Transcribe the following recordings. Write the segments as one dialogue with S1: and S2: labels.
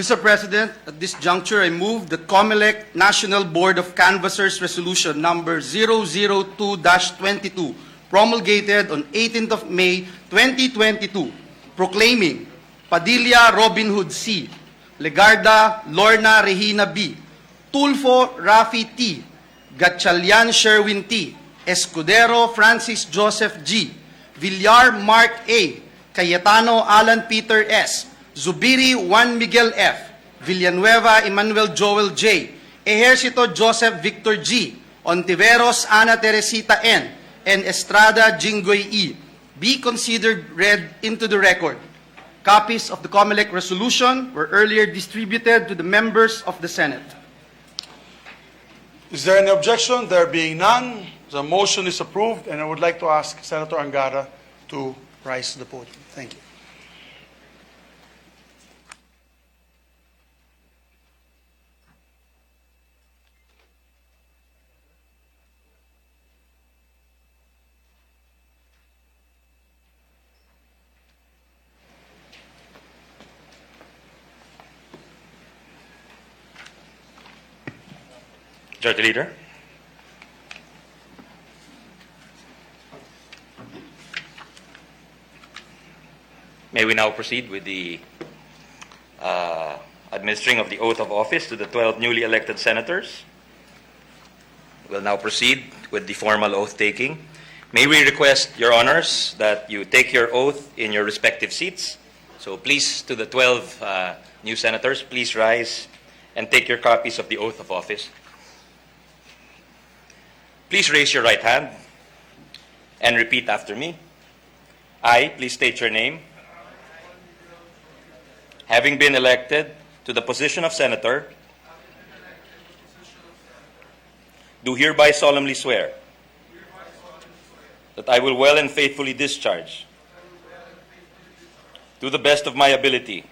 S1: Mr. President, at this juncture, I move that COMELEC National Board of Canvassers Resolution number 002-22, promulgated on 18th of May 2022, proclaiming Padilla Robin Hood C, Legarda Lorna Regina B, Tulfo Rafi T, Gatchalian Sherwin T, Escudero Francis Joseph G, Villar Mark A, Cayetano Alan Peter S, Zubiri Juan Miguel F, Villanueva Emmanuel Joel J, Ejercito Joseph Victor G, Ontiveros Ana Teresita N, and Estrada Jinggoy E be considered read into the record. Copies of the COMELEC resolution were earlier distributed to the members of the Senate.
S2: Is there any objection? There being none, the motion is approved, and I would like to ask Senator Angara to rise to the podium. Thank you.
S3: Majority Leader. May we now proceed with the administering of the oath of office to the 12 newly elected senators. We'll now proceed with the formal oath taking. May we request, Your Honors, that you take your oath in your respective seats. So please, to the 12 new senators, please rise and take your copies of the oath of office. Please raise your right hand and repeat after me. I, please state your name. Having been elected to the position of senator, do hereby solemnly swear that I will well and faithfully discharge, to the best of my ability,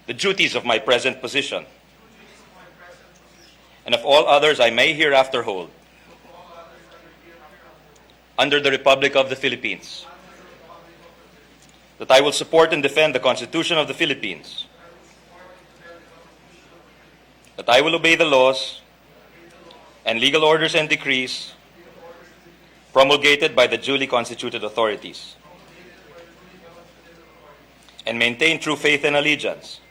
S3: the duties of my present position, and of all others I may hereafter hold, under the Republic of the Philippines, that I will support and defend the Constitution of the Philippines, that I will obey the laws and legal orders and decrees promulgated by the duly constituted authorities, and maintain true faith and allegiance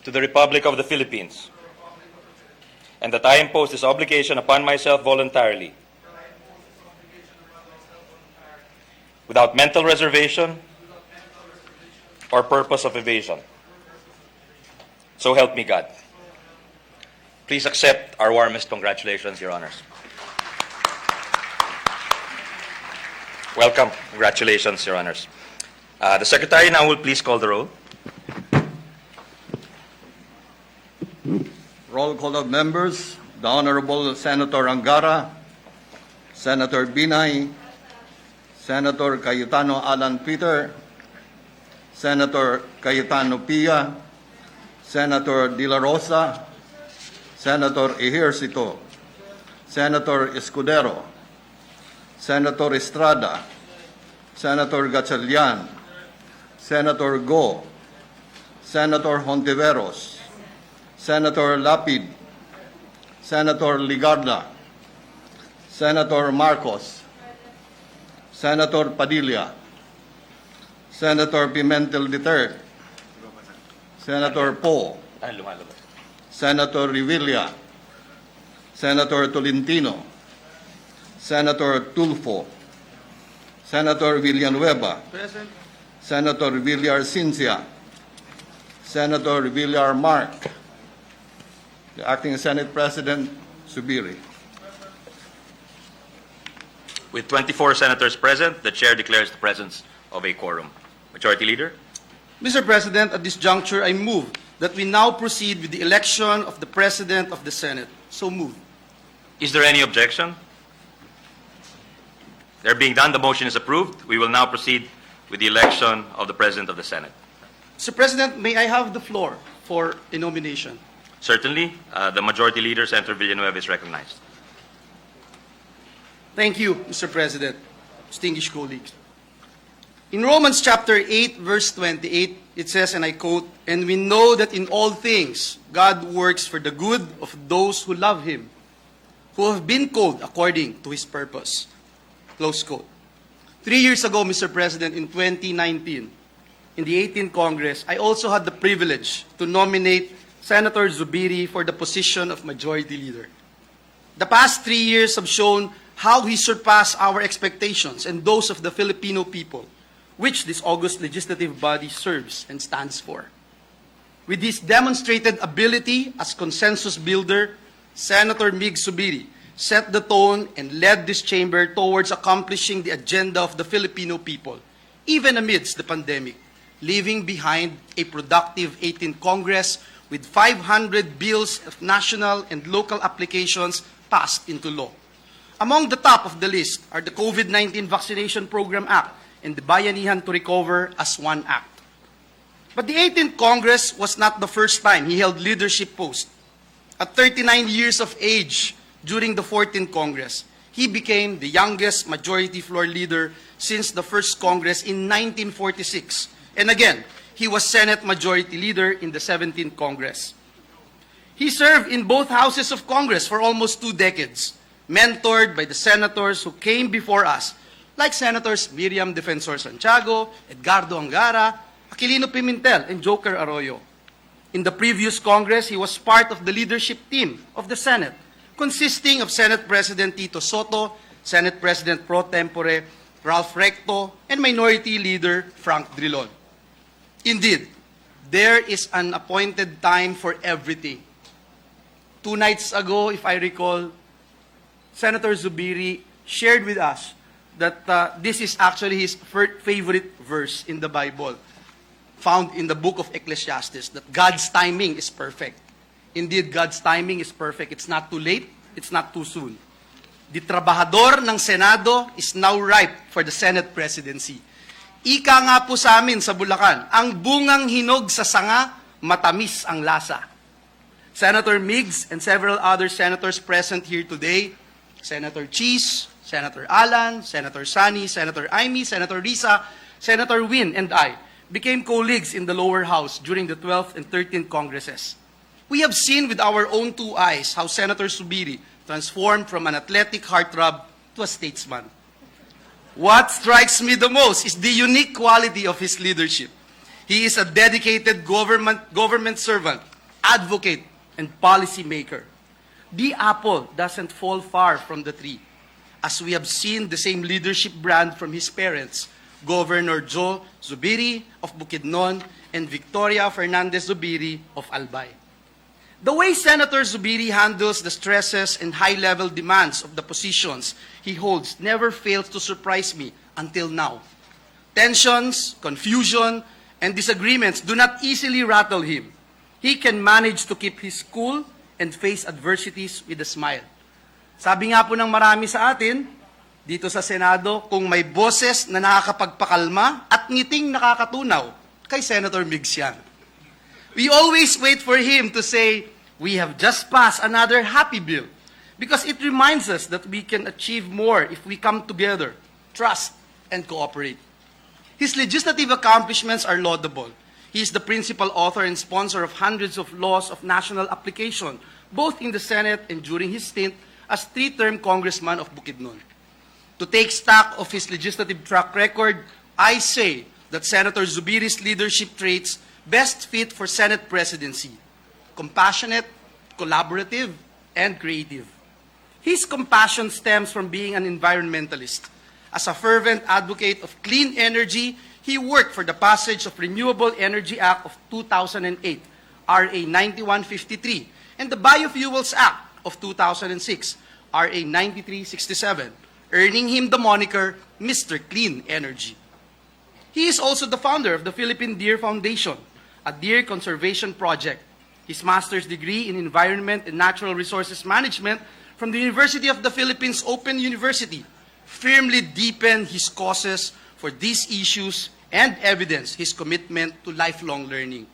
S3: to the Republic of the Philippines, and that I impose this obligation upon myself voluntarily, without mental reservation or purpose of evasion. So help me God. Please accept our warmest congratulations, Your Honors. Welcome. Congratulations, Your Honors. The Secretary now will please call the roll.
S4: Roll call of members. The Honorable Senator Angara, Senator Binay, Senator Cayetano Alan Peter, Senator Cayetano Pia, Senator De La Rosa, Senator Ejercito, Senator Escudero, Senator Estrada, Senator Gatchalian, Senator Go, Senator Hontiveros, Senator Lapid, Senator Legarda, Senator Marcos, Senator Padilla, Senator Pimentel III, Senator Poe, Senator Revilla, Senator Tolentino, Senator Tulfo, Senator Villanueva,
S1: Present.
S4: Senator Villar Cincia, Senator Villar Mark, the Acting Senate President Zubiri.
S3: With 24 senators present, the Chair declares the presence of a quorum. Majority Leader.
S1: Mr. President, at this juncture, I move that we now proceed with the election of the President of the Senate. So moved.
S3: Is there any objection? There being none, the motion is approved. We will now proceed with the election of the President of the Senate.
S1: Mr. President, may I have the floor for a nomination?
S3: Certainly, the Majority Leader, Senator Villanueva, is recognized.
S1: Thank you, Mr. President. Distinguished colleagues. In Romans chapter 8, verse 28, it says, and I quote, "And we know that in all things God works for the good of those who love Him, who have been called according to His purpose." Close quote. 3 years ago, Mr. President, in 2019, in the 18th Congress, I also had the privilege to nominate Senator Zubiri for the position of Majority Leader. The past 3 years have shown how he surpassed our expectations and those of the Filipino people, which this august legislative body serves and stands for. With his demonstrated ability as consensus builder, Senator Mig Zubiri set the tone and led this chamber towards accomplishing the agenda of the Filipino people, even amidst the pandemic, leaving behind a productive 18th Congress with 500 bills of national and local applications passed into law. Among the top of the list are the COVID-19 Vaccination Program Act and the Bayanihan to Recover as one act. But the 18th Congress was not the first time he held leadership posts. At 39 years of age during the 14th Congress, he became the youngest majority floor leader since the first Congress in 1946. And again, he was Senate Majority Leader in the 17th Congress. He served in both houses of Congress for almost 2 decades, mentored by the senators who came before us, like Senators Miriam Defensor Santiago, Edgardo Angara, Aquilino Pimentel, and Joker Arroyo. In the previous Congress, he was part of the leadership team of the Senate, consisting of Senate President Tito Soto, Senate President Pro Tempore Ralph Recto, and Minority Leader Frank Drilon. Indeed, there is an appointed time for everything. 2 nights ago, if I recall, Senator Zubiri shared with us that this is actually his favorite verse in the Bible, found in the book of Ecclesiastes, that God's timing is perfect. Indeed, God's timing is perfect. It's not too late, it's not too soon. The trabahador ng Senado is now ripe for the Senate presidency. Ika nga po sa amin sa Bulacan, ang bungang hinog sa sanga, matamis ang lasa. Senator Migs and several other senators present here today, Senator Cheese, Senator Alan, Senator Sani, Senator Aimee, Senator Risa, Senator Win, and I became colleagues in the lower house during the 12th and 13th Congresses. We have seen with our own 2 eyes how Senator Zubiri transformed from an athletic heartthrob to a statesman. What strikes me the most is the unique quality of his leadership. He is a dedicated government servant, advocate, and policy maker. The apple doesn't fall far from the tree, as we have seen the same leadership brand from his parents, Governor Joe Zubiri of Bukidnon and Victoria Fernandez Zubiri of Albay. The way Senator Zubiri handles the stresses and high-level demands of the positions he holds never fails to surprise me until now. Tensions, confusion, and disagreements do not easily rattle him. He can manage to keep his cool and face adversities with a smile. Sabi nga po ng marami sa atin, dito sa Senado, kung may boses na nakakapagpakalma at ngiting nakakatunaw, kay Senator Migs yan. We always wait for him to say, "We have just passed another happy bill," because it reminds us that we can achieve more if we come together, trust, and cooperate. His legislative accomplishments are laudable. He is the principal author and sponsor of hundreds of laws of national application, both in the Senate and during his stint as 3-term congressman of Bukidnon. To take stock of his legislative track record, I say that Senator Zubiri's leadership traits best fit for Senate presidency: compassionate, collaborative, and creative. His compassion stems from being an environmentalist. As a fervent advocate of clean energy, he worked for the passage of Renewable Energy Act of 2008, RA 9153, and the Biofuels Act of 2006, RA 9367, earning him the moniker Mr. Clean Energy. He is also the founder of the Philippine Deer Foundation, a deer conservation project. His master's degree in Environment and Natural Resources Management from the University of the Philippines Open University firmly deepened his causes for these issues and evidence his commitment to lifelong learning.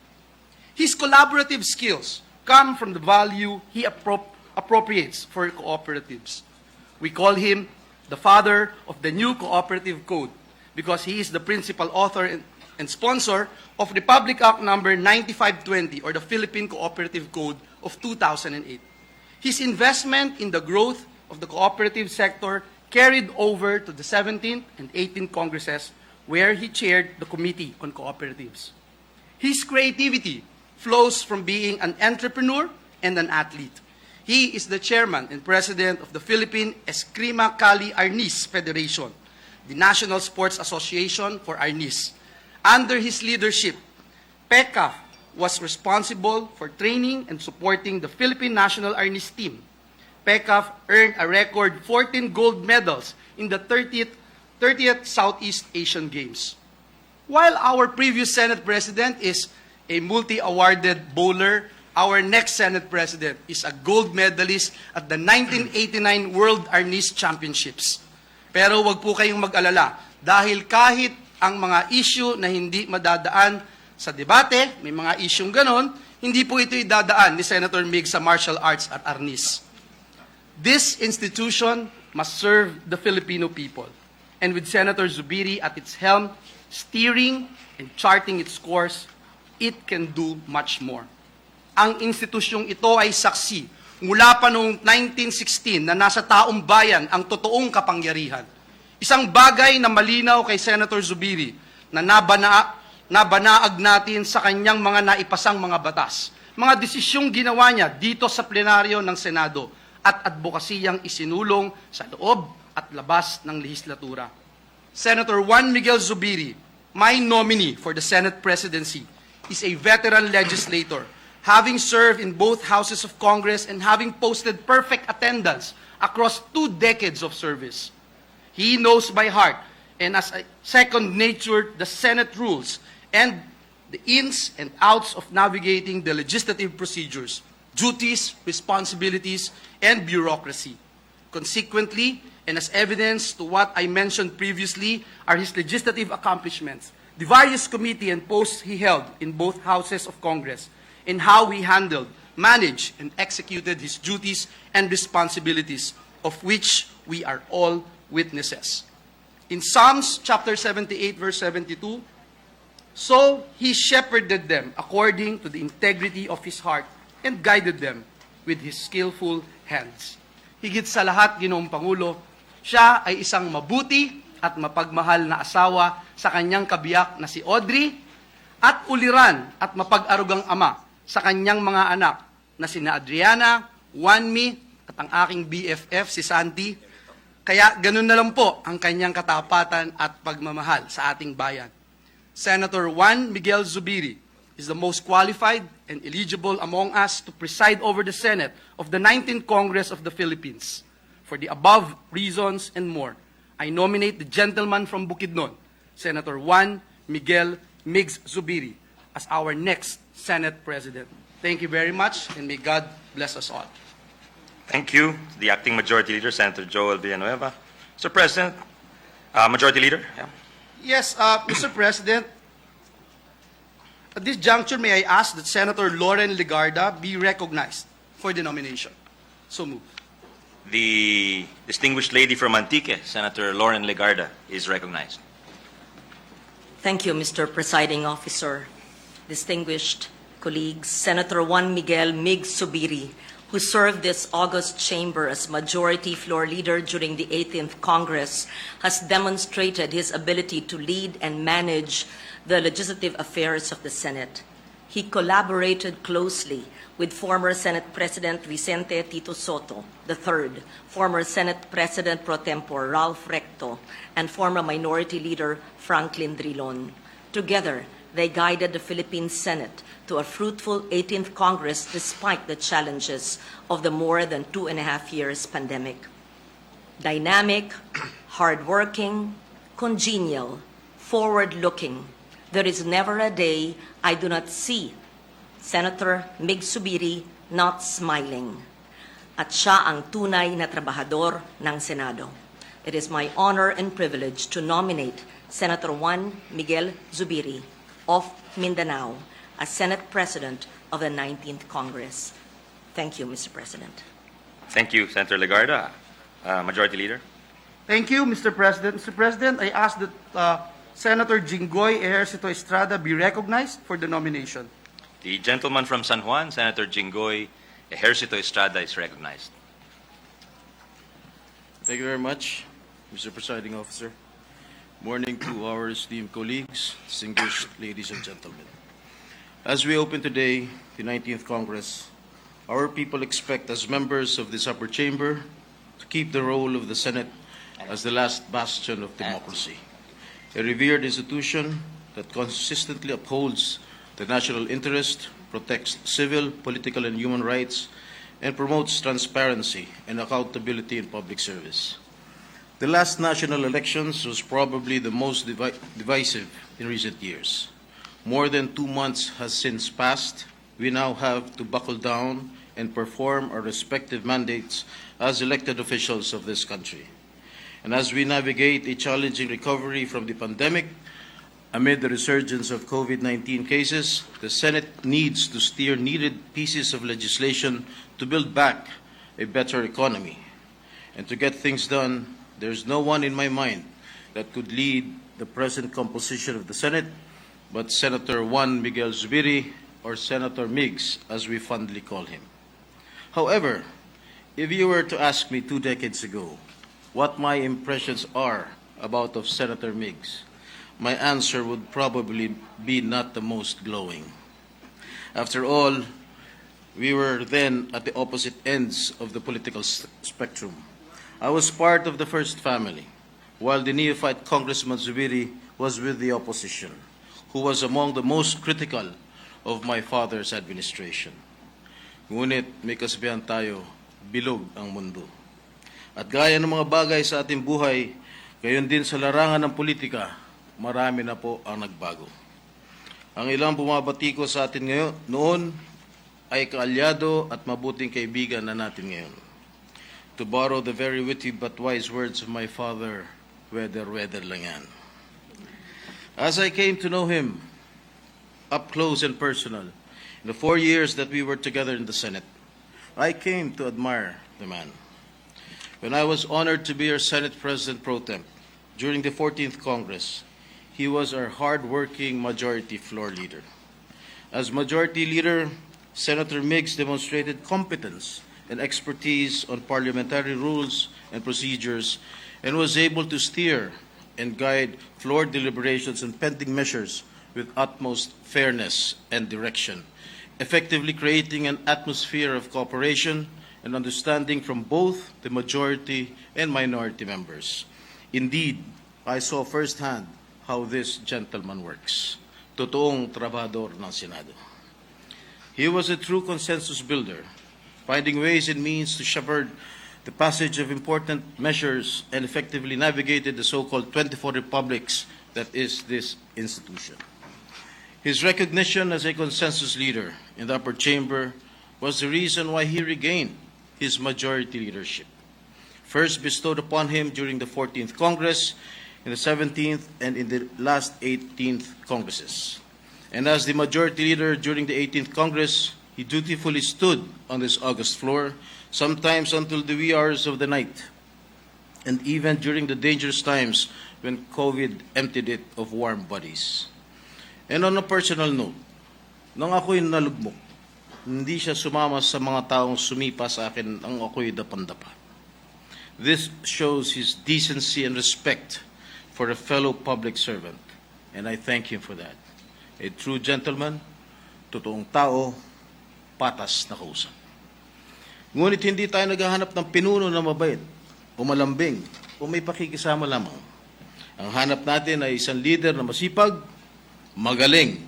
S1: His collaborative skills come from the value he appropriates for cooperatives. We call him the father of the new cooperative code, because he is the principal author and sponsor of Republic Act number 9520, or the Philippine Cooperative Code of 2008. His investment in the growth of the cooperative sector carried over to the 17th and 18th Congresses, where he chaired the Committee on Cooperatives. His creativity flows from being an entrepreneur and an athlete. He is the chairman and president of the Philippine Eskrima Kali Arnis Federation, the National Sports Association for Arnis. Under his leadership, PECAF was responsible for training and supporting the Philippine National Arnis team. PECAF earned a record 14 gold medals in the 30th Southeast Asian Games. While our previous Senate President is a multi-awarded bowler, our next Senate President is a gold medalist at the 1989 World Arnis Championships. Pero wag po kayong mag-alala dahil kahit ang mga issue na hindi madadaan sa debate, may mga isyong ganon, hindi po ito idadaan ni Senator Mig sa martial arts at Arnis. This institution must serve the Filipino people. And with Senator Zubiri at its helm, steering and charting its course, it can do much more. Ang institusyong ito ay saksi mula pa noong 1916 na nasa taong bayan ang totoong kapangyarihan. Isang bagay na malinaw kay Senator Zubiri na nabanaag natin sa kanyang mga naipasang mga batas, mga desisyong ginawa niya dito sa plenaryo ng Senado at advokasiyang isinulong sa loob at labas ng lehislatura. Senator Juan Miguel Zubiri, my nominee for the Senate presidency, is a veteran legislator, having served in both houses of Congress and having posted perfect attendance across 2 decades of service. He knows by heart and as a second nature the Senate rules and the ins and outs of navigating the legislative procedures, duties, responsibilities, and bureaucracy. Consequently, and as evidence to what I mentioned previously are his legislative accomplishments, the various committee and posts he held in both houses of Congress, and how he handled, managed, and executed his duties and responsibilities, of which we are all witnesses. In Psalms chapter 78, verse 72, so he shepherded them according to the integrity of his heart and guided them with his skillful hands. Higit sa lahat, Ginoong Pangulo, siya ay isang mabuti at mapagmahal na asawa sa kanyang kabiyak na si Audrey at uliran at mapag-arugang ama sa kanyang mga anak na sina Adriana, Juanmi, at ang aking BFF si Santi. Kaya ganun na lang po ang kanyang katapatan at pagmamahal sa ating bayan. Senator Juan Miguel Zubiri is the most qualified and eligible among us to preside over the Senate of the 19th Congress of the Philippines. For the above reasons and more, I nominate the gentleman from Bukidnon, Senator Juan Miguel Migs Zubiri, as our next Senate President. Thank you very much, and may God bless us all.
S3: Thank you, the Acting Majority Leader, Senator Joel Villanueva. Mr. President, Majority Leader. Yeah.
S1: Yes, Mr. President, at this juncture, may I ask that Senator Lauren Legarda be recognized for the nomination. So moved.
S3: The distinguished lady from Antique, Senator Lauren Legarda, is recognized.
S5: Thank you, Mr. Presiding Officer. Distinguished colleagues, Senator Juan Miguel Mig Zubiri, who served this august chamber as Majority Floor Leader during the 18th Congress, has demonstrated his ability to lead and manage the legislative affairs of the Senate. He collaborated closely with former Senate President Vicente Tito Soto III, former Senate President Pro Tempore Ralph Recto, and former Minority Leader Franklin Drilon. Together, they guided the Philippine Senate to a fruitful 18th Congress despite the challenges of the more than 2.5 years pandemic. Dynamic, hardworking, congenial, forward-looking, there is never a day I do not see Senator Mig Zubiri not smiling. At siya ang tunay na trabahador ng Senado. It is my honor and privilege to nominate Senator Juan Miguel Zubiri of Mindanao as Senate President of the 19th Congress. Thank you, Mr. President.
S3: Thank you, Senator Legarda. Majority Leader.
S1: Thank you, Mr. President. Mr. President, I ask that Senator Jinggoy Ejercito Estrada be recognized for the nomination.
S3: The gentleman from San Juan, Senator Jinggoy Ejercito Estrada, is recognized.
S6: Thank you very much, Mr. Presiding Officer. Morning to our esteemed colleagues, distinguished ladies and gentlemen. As we open today the 19th Congress, our people expect as members of this upper chamber to keep the role of the Senate as the last bastion of democracy, a revered institution that consistently upholds the national interest, protects civil, political, and human rights, and promotes transparency and accountability in public service. The last national elections was probably the most divisive in recent years. More than 2 months has since passed. We now have to buckle down and perform our respective mandates as elected officials of this country. And as we navigate a challenging recovery from the pandemic, amid the resurgence of COVID-19 cases, the Senate needs to steer needed pieces of legislation to build back a better economy. And to get things done, there's no one in my mind that could lead the present composition of the Senate but Senator Juan Miguel Zubiri, or Senator Migs, as we fondly call him. However, if you were to ask me 2 decades ago what my impressions are about of Senator Migs, my answer would probably be not the most glowing. After all, we were then at the opposite ends of the political spectrum. I was part of the first family, while the neophyte Congressman Zubiri was with the opposition, who was among the most critical of my father's administration. Ngunit may kasabihan tayo, bilog ang mundo. At gaya ng mga bagay sa ating buhay, gayon din sa larangan ng politika, marami na po ang nagbago. Ang ilang bumabati ko sa atin ngayon, noon ay kaalyado at mabuting kaibigan na natin ngayon. To borrow the very witty but wise words of my father, weather lang yan. As I came to know him up close and personal, in the 4 years that we were together in the Senate, I came to admire the man. When I was honored to be our Senate President Pro Tem during the 14th Congress, he was our hard-working majority floor leader. As majority leader, Senator Migs demonstrated competence and expertise on parliamentary rules and procedures and was able to steer and guide floor deliberations and pending measures with utmost fairness and direction, effectively creating an atmosphere of cooperation and understanding from both the majority and minority members. Indeed, I saw firsthand how this gentleman works. Totoong trabador ng Senado. He was a true consensus builder, finding ways and means to shepherd the passage of important measures and effectively navigated the so-called 24 republics that is this institution. His recognition as a consensus leader in the upper chamber was the reason why he regained his majority leadership, first bestowed upon him during the 14th Congress, in the 17th, and in the last 18th Congresses. And as the majority leader during the 18th Congress, he dutifully stood on this august floor, sometimes until the wee hours of the night, and even during the dangerous times when COVID emptied it of warm bodies. And on a personal note, nang ako'y nalugmok, hindi siya sumama sa mga taong sumipa sa akin ang ako'y dapandapa. This shows his decency and respect for a fellow public servant, and I thank him for that. A true gentleman, totoong tao, patas na kausap. Ngunit hindi tayo naghahanap ng pinuno na mabait, o malambing, o may pakikisama lamang. Ang hanap natin ay isang leader na masipag, magaling,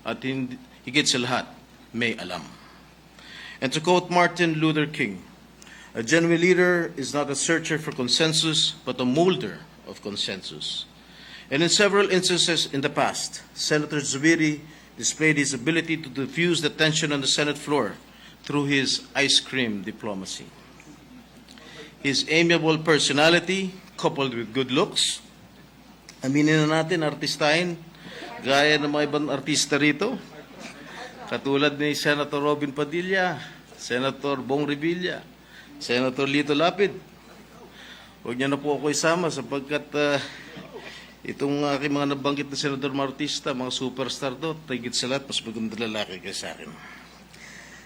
S6: at higit sa lahat, may alam. And to quote Martin Luther King, a genuine leader is not a searcher for consensus, but a molder of consensus. And in several instances in the past, Senator Zubiri displayed his ability to diffuse the tension on the Senate floor through his ice cream diplomacy. His amiable personality, coupled with good looks, aminin na natin, artistahin, gaya ng mga ibang artista rito, katulad ni Senator Robin Padilla, Senator Bong Revilla, Senator Lito Lapid. Huwag niya na po ako isama sapagkat itong aking mga nabanggit na Senador Martista, mga superstar do, tigit sa lahat, mas maganda lalaki kaysa akin.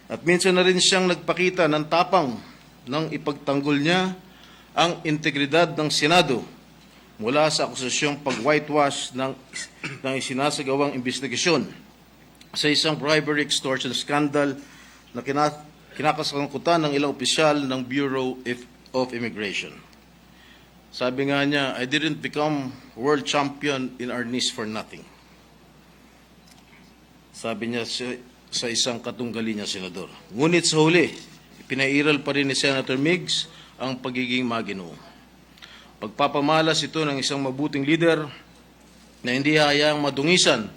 S6: At minsan na rin siyang nagpakita ng tapang nang ipagtanggol niya ang integridad ng Senado mula sa akusasyong pag-whitewash ng isinasagawang investigasyon sa isang bribery extortion scandal na kinakasangkutan ng ilang opisyal ng Bureau of Immigration. Sabi nga niya, I didn't become world champion in our niche for nothing. Sabi niya sa isang katunggali niya, Senador. Ngunit sa huli, pinairal pa rin ni Senator Miggs ang pagiging maginoo. Pagpapamalas ito ng isang mabuting leader na hindi hayaang madungisan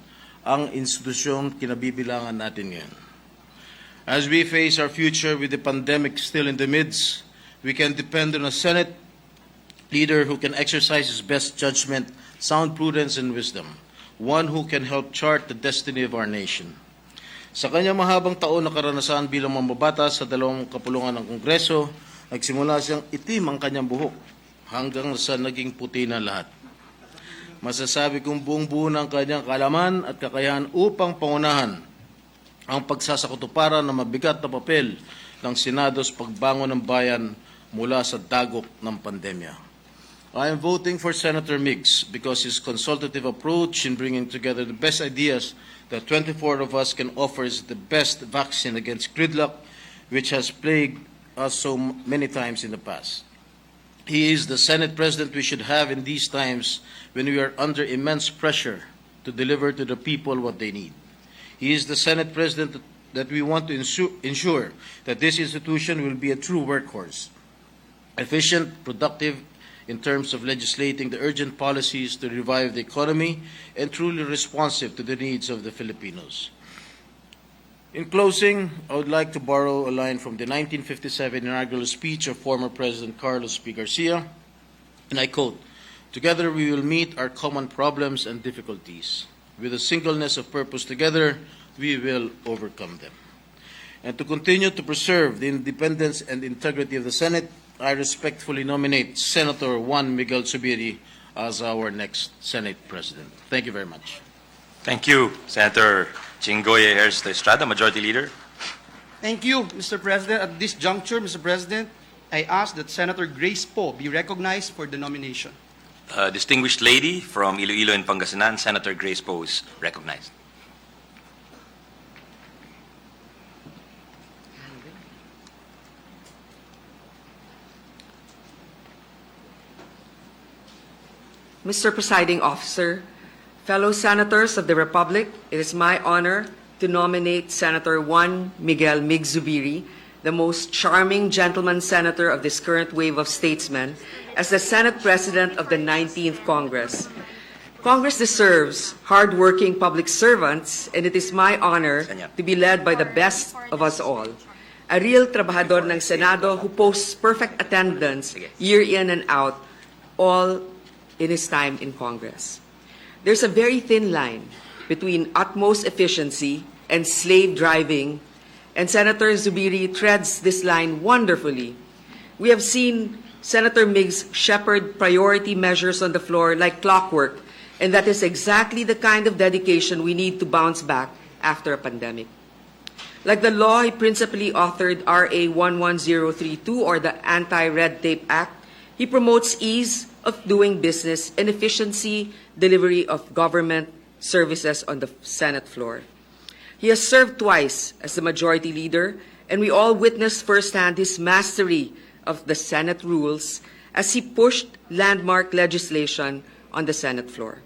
S6: ang institusyong kinabibilangan natin ngayon. As we face our future with the pandemic still in the midst, we can depend on a Senate leader who can exercise his best judgment, sound prudence, and wisdom, one who can help chart the destiny of our nation. Sa kanyang mahabang taon na karanasan bilang mamabata sa 2 kapulungan ng Kongreso, nagsimula siyang itim ang kanyang buhok hanggang sa naging puti na lahat. Masasabi kong buong-buo ng kanyang kaalaman at kakayahan upang pangunahan ang pagsasakutuparan ng mabigat na papel ng Senado sa pagbangon ng bayan mula sa dagok ng pandemya. I am voting for Senator Miggs because his consultative approach in bringing together the best ideas that 24 of us can offer is the best vaccine against gridlock, which has plagued us so many times in the past. He is the Senate President we should have in these times when we are under immense pressure to deliver to the people what they need. He is the Senate President that we want to ensure that this institution will be a true workhorse, efficient, productive, in terms of legislating the urgent policies to revive the economy and truly responsive to the needs of the Filipinos. In closing, I would like to borrow a line from the 1957 inaugural speech of former President Carlos P. Garcia, and I quote, "Together we will meet our common problems and difficulties. With a singleness of purpose together, we will overcome them." And to continue to preserve the independence and integrity of the Senate, I respectfully nominate Senator Juan Miguel Zubiri as our next Senate President. Thank you very much.
S3: Thank you, Senator Chingoy Ayers de Estrada, Majority Leader.
S1: Thank you, Mr. President. At this juncture, Mr. President, I ask that Senator Grace Poe be recognized for the nomination.
S3: Distinguished lady from Iloilo and Pangasinan, Senator Grace Poe is recognized.
S7: Mr. Presiding Officer, fellow senators of the Republic, it is my honor to nominate Senator Juan Miguel Mig Zubiri, the most charming gentleman senator of this current wave of statesmen, as the Senate President of the 19th Congress. Congress deserves hard-working public servants, and it is my honor to be led by the best of us all. A real trabajador ng Senado who posts perfect attendance year in and out, all in his time in Congress. There's a very thin line between utmost efficiency and slave driving, and Senator Zubiri treads this line wonderfully. We have seen Senator Miggs shepherd priority measures on the floor like clockwork, and that is exactly the kind of dedication we need to bounce back after a pandemic. Like the law, he principally authored RA 11032, or the Anti-Red Tape Act. He promotes ease of doing business and efficiency delivery of government services on the Senate floor. He has served twice as the majority leader, and we all witnessed firsthand his mastery of the Senate rules as he pushed landmark legislation on the Senate floor.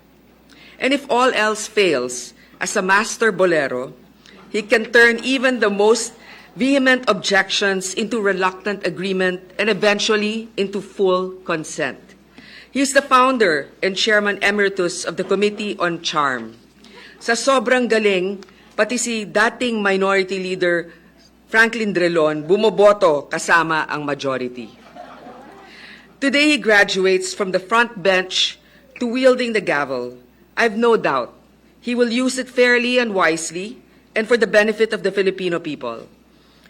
S7: And if all else fails, as a master bolero, he can turn even the most vehement objections into reluctant agreement and eventually into full consent. He is the founder and chairman emeritus of the Committee on Charm. Sa sobrang galing, pati si dating minority leader Franklin Drilon bumoboto kasama ang majority. Today he graduates from the front bench to wielding the gavel. I've no doubt he will use it fairly and wisely and for the benefit of the Filipino people.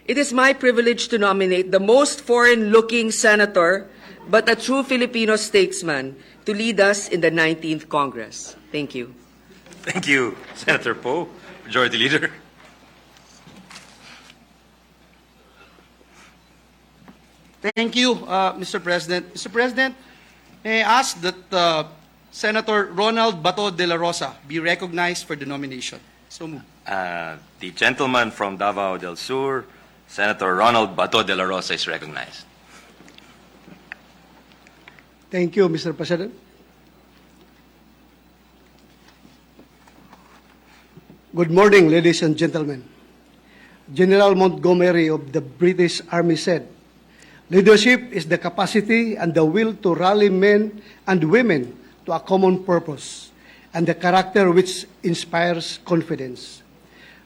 S7: It is my privilege to nominate the most foreign-looking senator but a true Filipino statesman to lead us in the 19th Congress. Thank you.
S3: Thank you, Senator Poe, Majority Leader.
S1: Thank you, Mr. President. Mr. President, may I ask that Senator Ronald Bato de la Rosa be recognized for the nomination? So moved.
S3: The gentleman from Davao del Sur, Senator Ronald Bato de la Rosa, is recognized.
S8: Thank you, Mr. President. Good morning, ladies and gentlemen. General Montgomery of the British Army said, "Leadership is the capacity and the will to rally men and women to a common purpose, and the character which inspires confidence."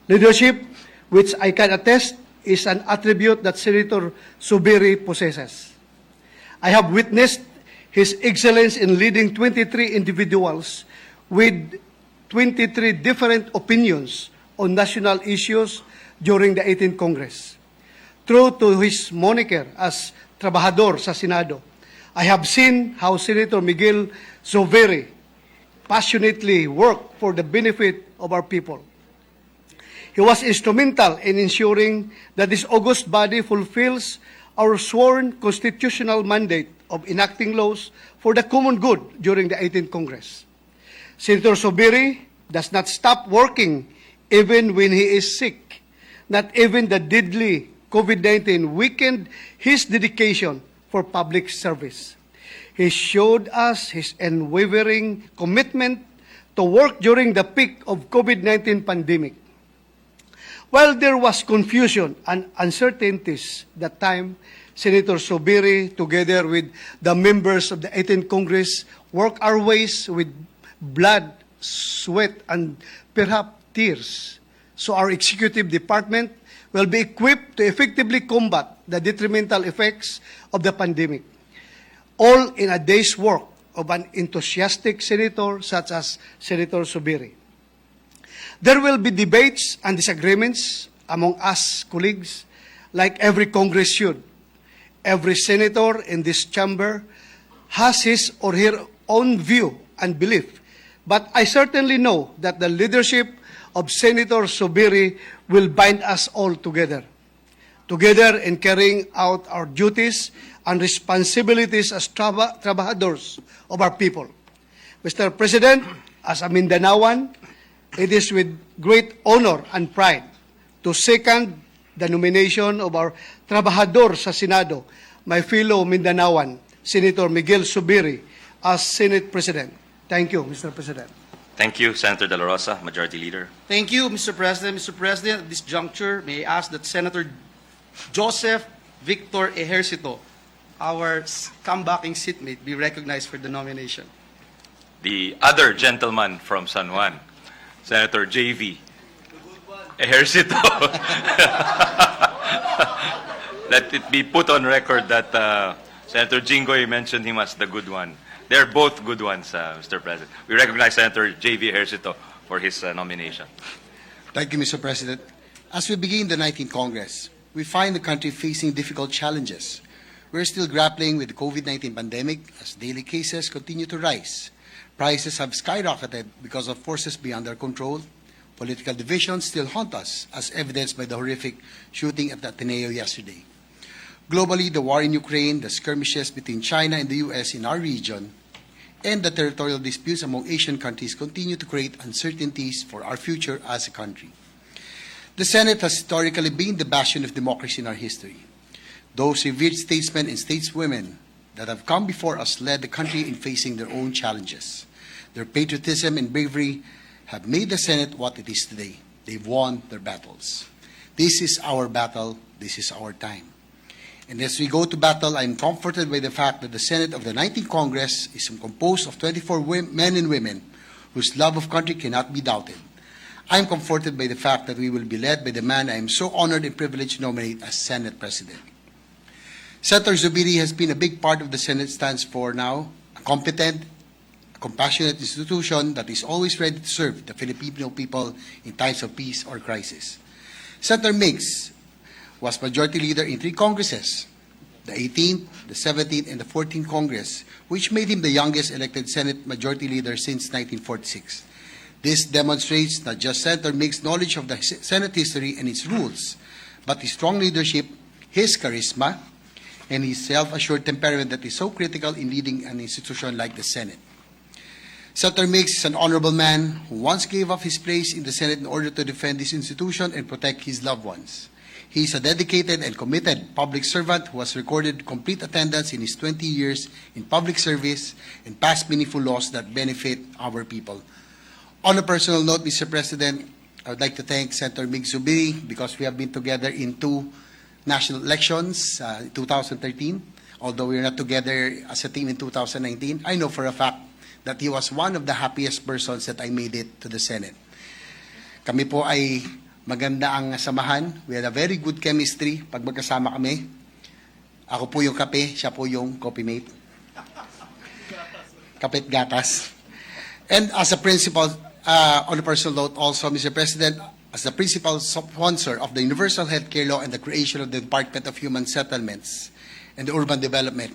S8: Leadership, which I can attest, is an attribute that Senator Zubiri possesses. I have witnessed his excellence in leading 23 individuals with 23 different opinions on national issues during the 18th Congress. True to his moniker as Trabajador sa Senado, I have seen how Senator Miguel Zubiri passionately worked for the benefit of our people. He was instrumental in ensuring that this august body fulfills our sworn constitutional mandate of enacting laws for the common good during the 18th Congress. Senator Zubiri does not stop working even when he is sick. Not even the deadly COVID-19 weakened his dedication for public service. He showed us his unwavering commitment to work during the peak of COVID-19 pandemic. While there was confusion and uncertainties that time, Senator Zubiri, together with the members of the 18th Congress, worked our ways with blood, sweat, and perhaps tears, so our executive department will be equipped to effectively combat the detrimental effects of the pandemic, all in a day's work of an enthusiastic senator such as Senator Zubiri. There will be debates and disagreements among us colleagues, like every Congress should. Every senator in this chamber has his or her own view and belief, but I certainly know that the leadership of Senator Zubiri will bind us all together in carrying out our duties and responsibilities as trabajadores of our people. Mr. President, as a Mindanaoan, it is with great honor and pride to second the nomination of our trabajador sa Senado, my fellow Mindanaoan, Senator Miguel Zubiri, as Senate President. Thank you, Mr. President.
S3: Thank you, Senator De La Rosa, Majority Leader.
S1: Thank you, Mr. President. Mr. President, at this juncture, may I ask that Senator Joseph Victor Ejercito, our comebacking seatmate, be recognized for the nomination.
S3: The other gentleman from San Juan, Senator J.V. Ejercito. Let it be put on record that Senator Jinggoy mentioned him as the good one. They're both good ones, Mr. President. We recognize Senator J.V. Ejercito for his nomination.
S9: Thank you, Mr. President. As we begin the 19th Congress, we find the country facing difficult challenges. We're still grappling with the COVID-19 pandemic as daily cases continue to rise. Prices have skyrocketed because of forces beyond our control. Political divisions still haunt us, as evidenced by the horrific shooting at the Ateneo yesterday. Globally, the war in Ukraine, the skirmishes between China and the U.S. in our region, and the territorial disputes among Asian countries continue to create uncertainties for our future as a country. The Senate has historically been the bastion of democracy in our history. Those revered statesmen and stateswomen that have come before us led the country in facing their own challenges. Their patriotism and bravery have made the Senate what it is today. They've won their battles. This is our battle. This is our time. And as we go to battle, I'm comforted by the fact that the Senate of the 19th Congress is composed of 24 men and women whose love of country cannot be doubted. I'm comforted by the fact that we will be led by the man I am so honored and privileged to nominate as Senate President. Senator Zubiri has been a big part of the Senate stands for now, a competent, compassionate institution that is always ready to serve the Filipino people in times of peace or crisis. Senator Miggs was Majority Leader in 3 Congresses. the 18th, the 17th, and the 14th Congress, which made him the youngest elected Senate Majority Leader since 1946. This demonstrates not just Senator Mig's knowledge of the Senate history and its rules, but his strong leadership, his charisma, and his self-assured temperament that is so critical in leading an institution like the Senate. Senator Mix is an honorable man who once gave up his place in the Senate in order to defend this institution and protect his loved ones. He is a dedicated and committed public servant who has recorded complete attendance in his 20 years in public service and passed meaningful laws that benefit our people. On a personal note, Mr. President, I would like to thank Senator Mig Zubiri because we have been together in 2 national elections, 2013, although we are not together as a team in 2019. I know for a fact that he was one of the happiest persons that I made it to the Senate. Kami po ay maganda ang samahan. We had a very good chemistry pag magkasama kami. Ako po yung kape, siya po yung coffee mate. Kapit gatas. And as a principal, on a personal note also, Mr. President, as the principal sponsor of the Universal Healthcare Law and the creation of the Department of Human Settlements and Urban Development,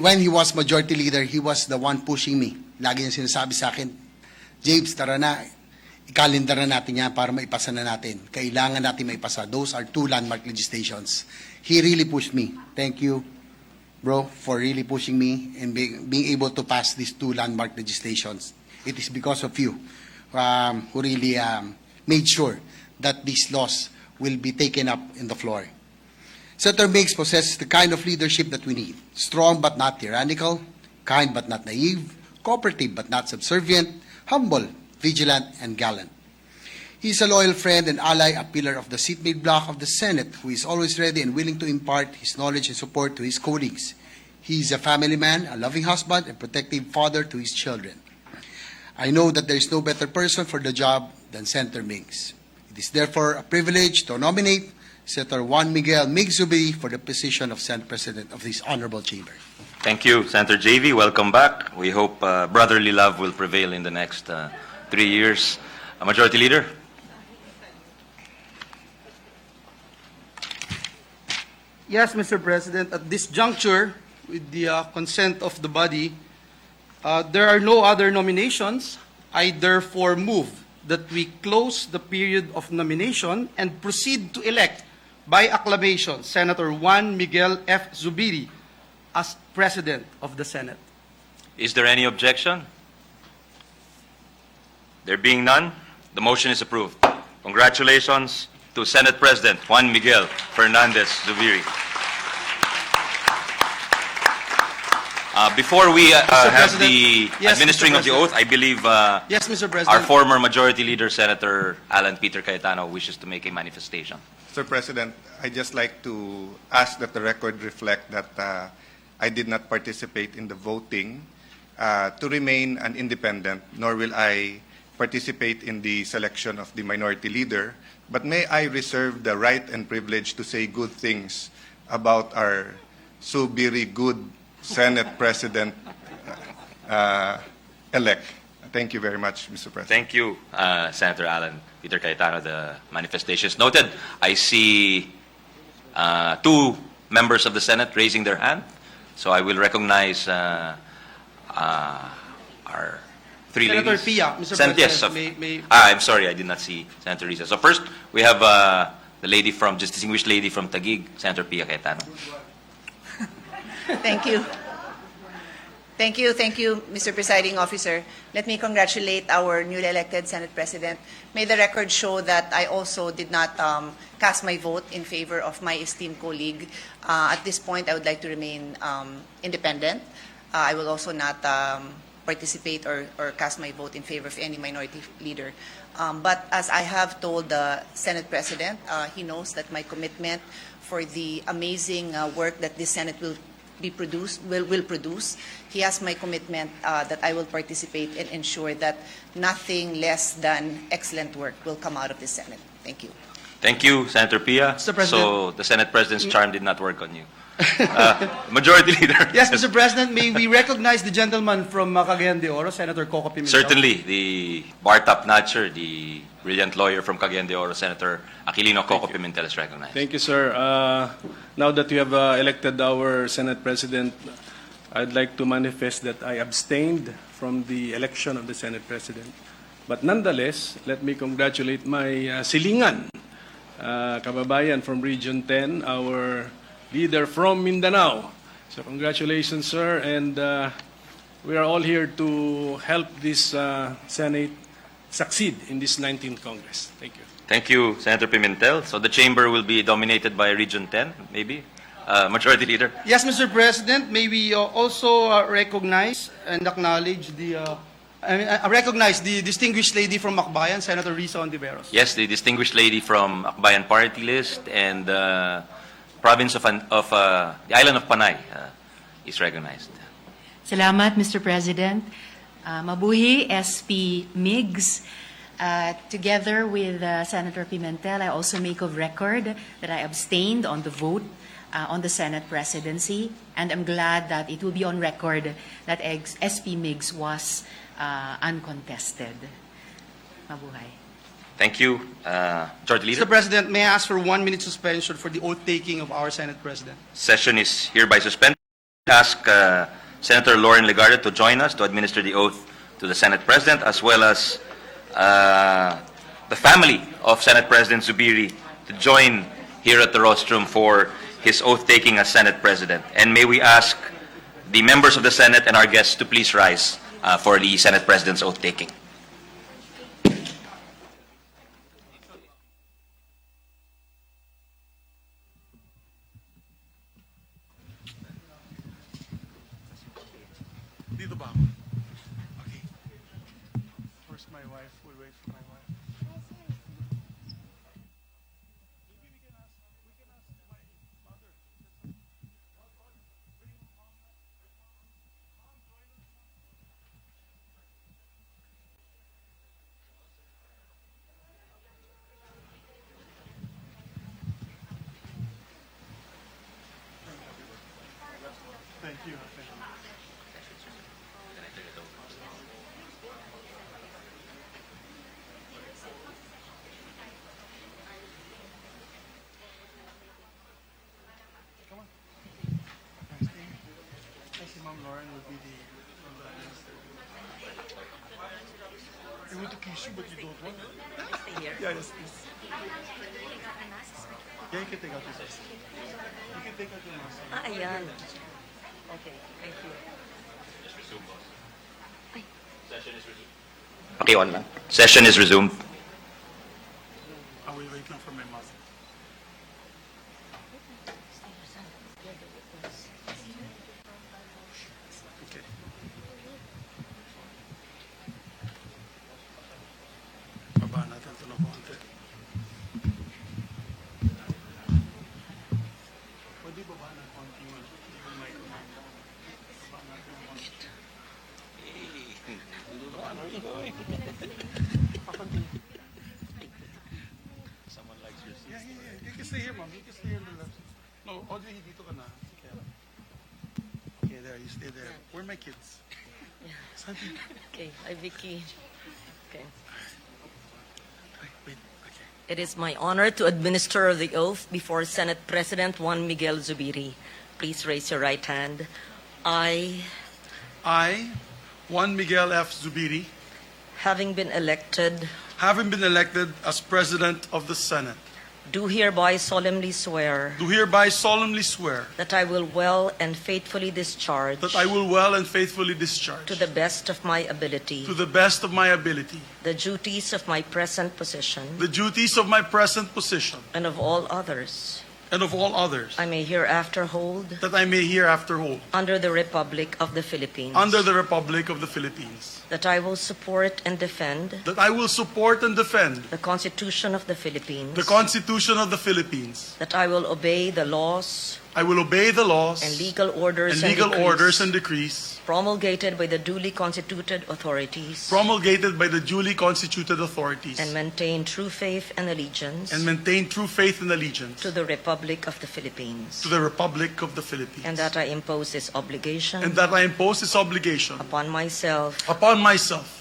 S9: when he was majority leader, he was the one pushing me. Lagi niya sinasabi sa akin, James, tara na, ikalendar na natin yan para maipasa na natin. Kailangan natin maipasa. Those are 2 landmark legislations. He really pushed me. Thank you, bro, for really pushing me and being able to pass these 2 landmark legislations. It is because of you who really made sure that these laws will be taken up in the floor. Senator Mix possesses the kind of leadership that we need. Strong but not tyrannical, kind but not naive, cooperative but not subservient, humble, vigilant, and gallant. He is a loyal friend and ally, a pillar of the seatmate bloc of the Senate, who is always ready and willing to impart his knowledge and support to his colleagues. He is a family man, a loving husband, and protective father to his children. I know that there is no better person for the job than Senator Mix. It is therefore a privilege to nominate Senator Juan Miguel Mig Zubiri for the position of Senate President of this honorable chamber.
S3: Thank you, Senator JV. Welcome back. We hope brotherly love will prevail in the next 3 years. Majority Leader.
S1: Yes, Mr. President, at this juncture, with the consent of the body, there are no other nominations. I therefore move that we close the period of nomination and proceed to elect by acclamation Senator Juan Miguel F. Zubiri as President of the Senate.
S3: Is there any objection? There being none, the motion is approved. Congratulations to Senate President Juan Miguel Fernandez Zubiri. Before we have
S1: President.
S3: the
S1: Yes,
S3: administering
S1: Mr.
S3: of the oath, I believe
S1: Yes, Mr. President.
S3: our former Majority Leader, Senator Alan Peter Cayetano, wishes to make a manifestation.
S10: Mr. President, I'd just like to ask that the record reflect that I did not participate in the voting to remain an independent, nor will I participate in the selection of the minority leader, but may I reserve the right and privilege to say good things about our so very good Senate President elect. Thank you very much, Mr. President.
S3: Thank you, Senator Alan Peter Cayetano. The manifestation is noted. I see 2 members of the Senate raising their hand, so I will recognize our 3
S1: Senator
S3: ladies.
S1: Pia, Mr.
S3: Yes,
S1: President,
S3: I'm sorry, I did not see Senator Risa. So first, we have the lady from, just distinguished lady from Taguig, Senator Pia Cayetano.
S11: Thank you. Thank you, Mr. Presiding Officer. Let me congratulate our newly elected Senate President. May the record show that I also did not cast my vote in favor of my esteemed colleague. At this point, I would like to remain independent. I will also not participate or cast my vote in favor of any minority leader. But as I have told the Senate President, he knows that my commitment for the amazing work that this Senate will produce. He has my commitment that I will participate and ensure that nothing less than excellent work will come out of the Senate. Thank you.
S3: Thank you, Senator Pia.
S1: Mr. President.
S3: So the Senate President's charm did not work on you. Majority Leader.
S1: Yes, Mr. President, may we recognize the gentleman from Cagayan de Oro, Senator Coco Pimentel?
S3: Certainly, the bar top notcher, the brilliant lawyer from Cagayan de Oro, Senator Aquilino Coco Pimentel is recognized.
S12: Thank you, sir. Now that you have elected our Senate President, I'd like to manifest that I abstained from the election of the Senate President. But nonetheless, let me congratulate my silingan, kababayan from Region 10, our leader from Mindanao. So congratulations, sir, and we are all here to help this Senate succeed in this 19th Congress. Thank you.
S3: Thank you, Senator Pimentel. So the chamber will be dominated by Region 10, maybe? Majority Leader.
S1: Yes, Mr. President, may we also recognize and acknowledge recognize the distinguished lady from Macbayan, Senator Risa Ontiveros.
S3: Yes, the distinguished lady from Akbayan Party List and province of the island of Panay is recognized.
S13: Salamat, Mr. President. Mabuhi, SP Migs. Together with Senator Pimentel, I also make of record that I abstained on the vote on the Senate presidency, and I'm glad that it will be on record that SP Migs was uncontested. Mabuhay.
S3: Thank you, Majority Leader.
S1: Mr. President, may I ask for 1 minute suspension for the oath-taking of our Senate President?
S3: Session is hereby suspended. Ask Senator Lauren Legarda to join us to administer the oath to the Senate President, as well as the family of Senate President Zubiri to join here at the rostrum for his oath-taking as Senate President. And may we ask the members of the Senate and our guests to please rise for the Senate President's oath-taking.
S2: Dito ba? Okay. First my wife. We'll wait for my wife. Thank you. Thank you. Come on. Nice thing. I see Ma'am Lauren would be the from the minister. I want to kiss you, but you don't want.
S5: Stay here.
S2: Yeah, yes, please. Yeah, you can take out your mask. You can take out your mask.
S5: Ayan. Okay, thank you.
S3: Paki-on lang. Session is resumed.
S2: I will wait now for my mask. Okay. Baba natin ito ng konti. Pwede baba ng konti mo. Yung microphone. Baba natin ng konti.
S3: Someone likes your seat.
S2: Yeah. You can stay here, ma'am. You can stay here on the left. No, Audrey, dito ka na. Okay, there. You stay there. Where are my kids? Santi.
S5: Okay, hi Vicky. Okay.
S2: Wait. Okay.
S5: It is my honor to administer the oath before Senate President Juan Miguel Zubiri. Please raise your right hand. I,
S2: Juan Miguel F. Zubiri,
S5: having been elected,
S2: as President of the Senate,
S5: do hereby solemnly swear
S2: do hereby solemnly swear
S5: that I will well and faithfully discharge
S2: that I will well and faithfully discharge
S5: to the best of my ability
S2: to the best of my ability
S5: the duties of my present position
S2: the duties of my present position
S5: and of all others
S2: and of all others
S5: I may hereafter hold
S2: that I may hereafter hold
S5: under the Republic of the Philippines,
S2: under the Republic of the Philippines,
S5: that I will support and defend
S2: that I will support and defend
S5: the Constitution of the Philippines,
S2: the Constitution of the Philippines,
S5: that I will obey the laws,
S2: I will obey the laws
S5: and legal orders
S2: and decrees
S5: promulgated by the duly constituted authorities
S2: promulgated by the duly constituted authorities
S5: and maintain true faith and allegiance
S2: and maintain true faith and allegiance
S5: to the Republic of the Philippines,
S2: to the Republic of the Philippines.
S5: and that I impose this obligation
S2: And that I impose this obligation
S5: upon myself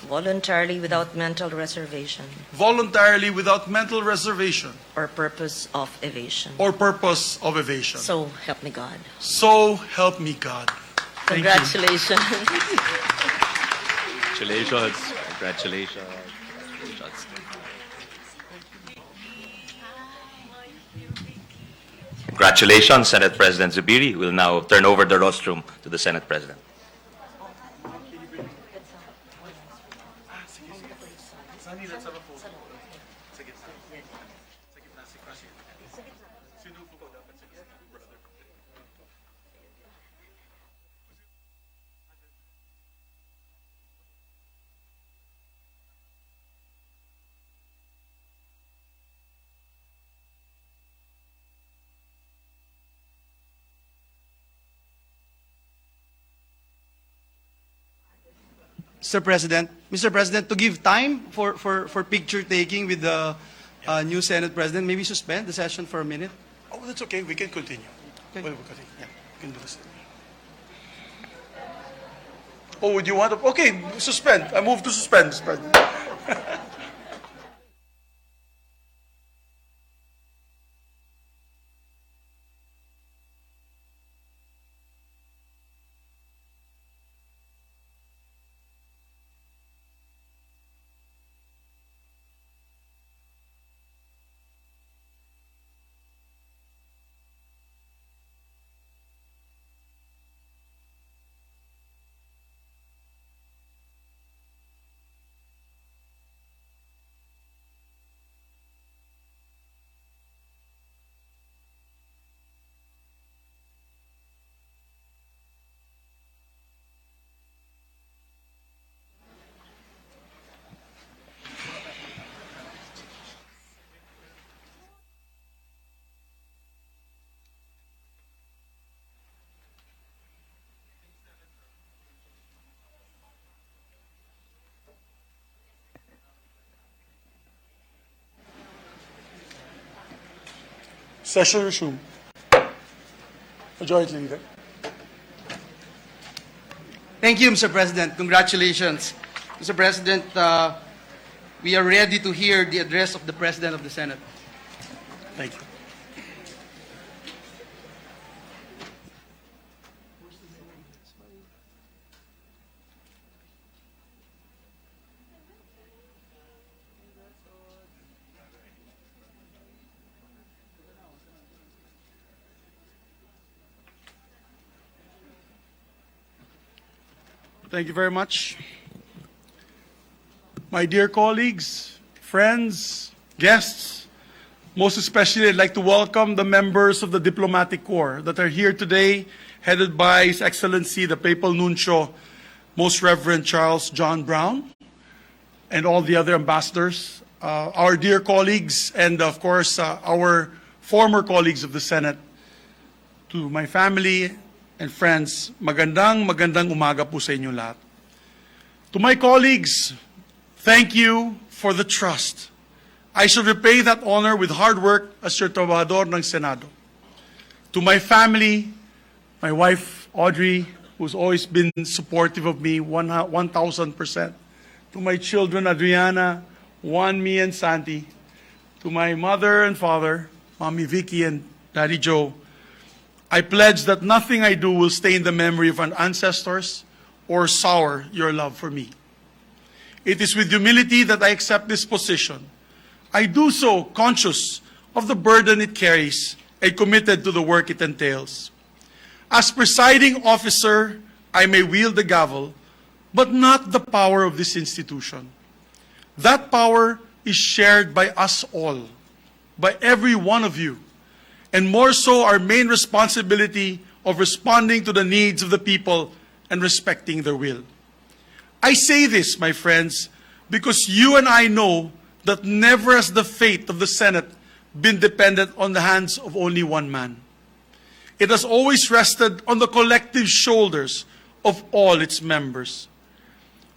S5: voluntarily without mental reservation
S2: voluntarily without mental reservation
S5: or purpose of evasion.
S2: or purpose of evasion.
S5: So help me God.
S2: So help me God. Thank you.
S5: Congratulations.
S3: Congratulations. Congratulations. Congratulations, Senate President Zubiri. We'll now turn over the rostrum to the Senate President.
S1: Mr. President, to give time for picture taking with the new Senate President, maybe suspend the session for a minute.
S2: Oh, that's okay. We can continue.
S1: Okay.
S2: We'll continue. Yeah, we can do this. Oh, would you want to? Okay, suspend. I move to suspend, Mr. President. Session resumed. Majority Leader.
S1: Thank you, Mr. President. Congratulations. Mr. President, we are ready to hear the address of the President of the Senate.
S2: Thank you. Thank you very much. My dear colleagues, friends, guests, most especially I'd like to welcome the members of the Diplomatic Corps that are here today, headed by His Excellency the Papal Nuncio, Most Reverend Charles John Brown, and all the other ambassadors, our dear colleagues, and of course our former colleagues of the Senate. To my family and friends, magandang umaga po sa inyo lahat. To my colleagues, thank you for the trust. I shall repay that honor with hard work as your trabajador ng Senado. To my family, my wife Audrey, who's always been supportive of me 1,000%. To my children Adriana, Juan, me, and Santi. To my mother and father, Mommy Vicky and Daddy Joe, I pledge that nothing I do will stain the memory of our ancestors or sour your love for me. It is with humility that I accept this position. I do so conscious of the burden it carries and committed to the work it entails. As presiding officer, I may wield the gavel, but not the power of this institution. That power is shared by us all, by every one of you, and more so our main responsibility of responding to the needs of the people and respecting their will. I say this, my friends, because you and I know that never has the fate of the Senate been dependent on the hands of only one man. it has always rested on the collective shoulders of all its members.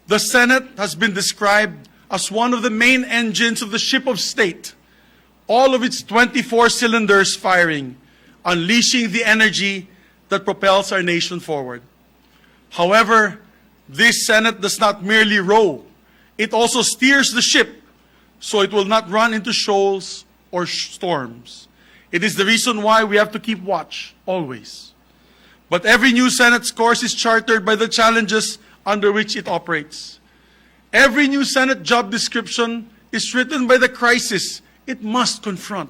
S2: The Senate has been described as one of the main engines of the ship of state, all of its 24 cylinders firing, unleashing the energy that propels our nation forward. However, this Senate does not merely row, it also steers the ship so it will not run into shoals or storms. It is the reason why we have to keep watch, always. But every new Senate's course is chartered by the challenges under which it operates. Every new Senate job description is written by the crisis it must confront.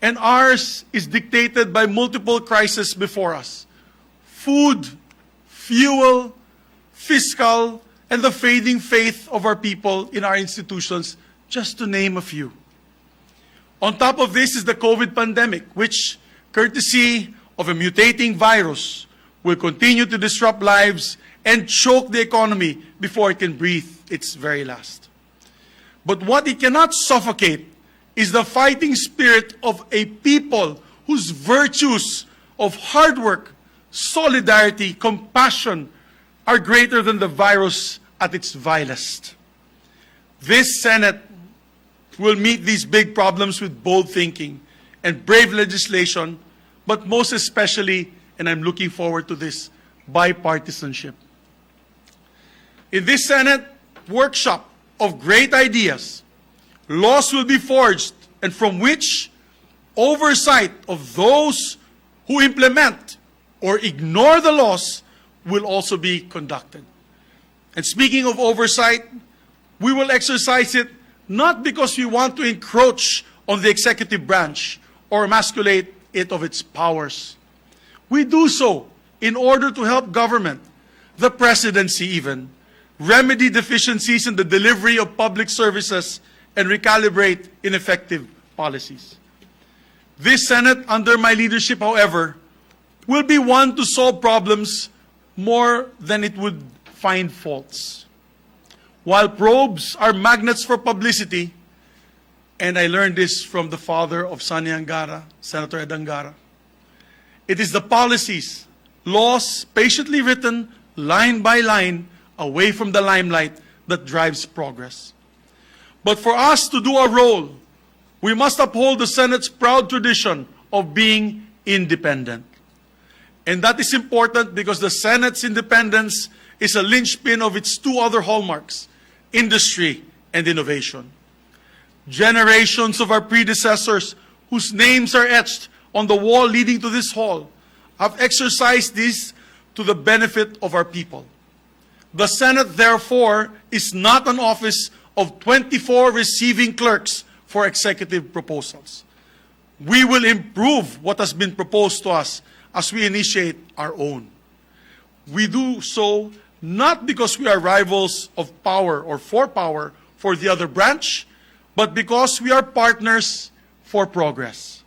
S2: And ours is dictated by multiple crises before us: food, fuel, fiscal, and the fading faith of our people in our institutions, just to name a few. On top of this is the COVID pandemic, which, courtesy of a mutating virus, will continue to disrupt lives and choke the economy before it can breathe its very last. But what it cannot suffocate is the fighting spirit of a people whose virtues of hard work, solidarity, compassion are greater than the virus at its vilest. This Senate will meet these big problems with bold thinking and brave legislation, but most especially, and I'm looking forward to this, bipartisanship. In this Senate workshop of great ideas, laws will be forged, and from which oversight of those who implement or ignore the laws will also be conducted. And speaking of oversight, we will exercise it not because we want to encroach on the executive branch or emasculate it of its powers. We do so in order to help government, the presidency even, remedy deficiencies in the delivery of public services and recalibrate ineffective policies. This Senate, under my leadership, however, will be one to solve problems more than it would find faults. While probes are magnets for publicity, and I learned this from the father of Sani Angara, Senator Ed Angara, it is the policies, laws patiently written, line by line, away from the limelight that drives progress. But for us to do our role, we must uphold the Senate's proud tradition of being independent. And that is important because the Senate's independence is a linchpin of its two other hallmarks: industry and innovation. Generations of our predecessors, whose names are etched on the wall leading to this hall, have exercised this to the benefit of our people. The Senate, therefore, is not an office of 24 receiving clerks for executive proposals. We will improve what has been proposed to us as we initiate our own. We do so not because we are rivals of power or for the other branch, but because we are partners for progress.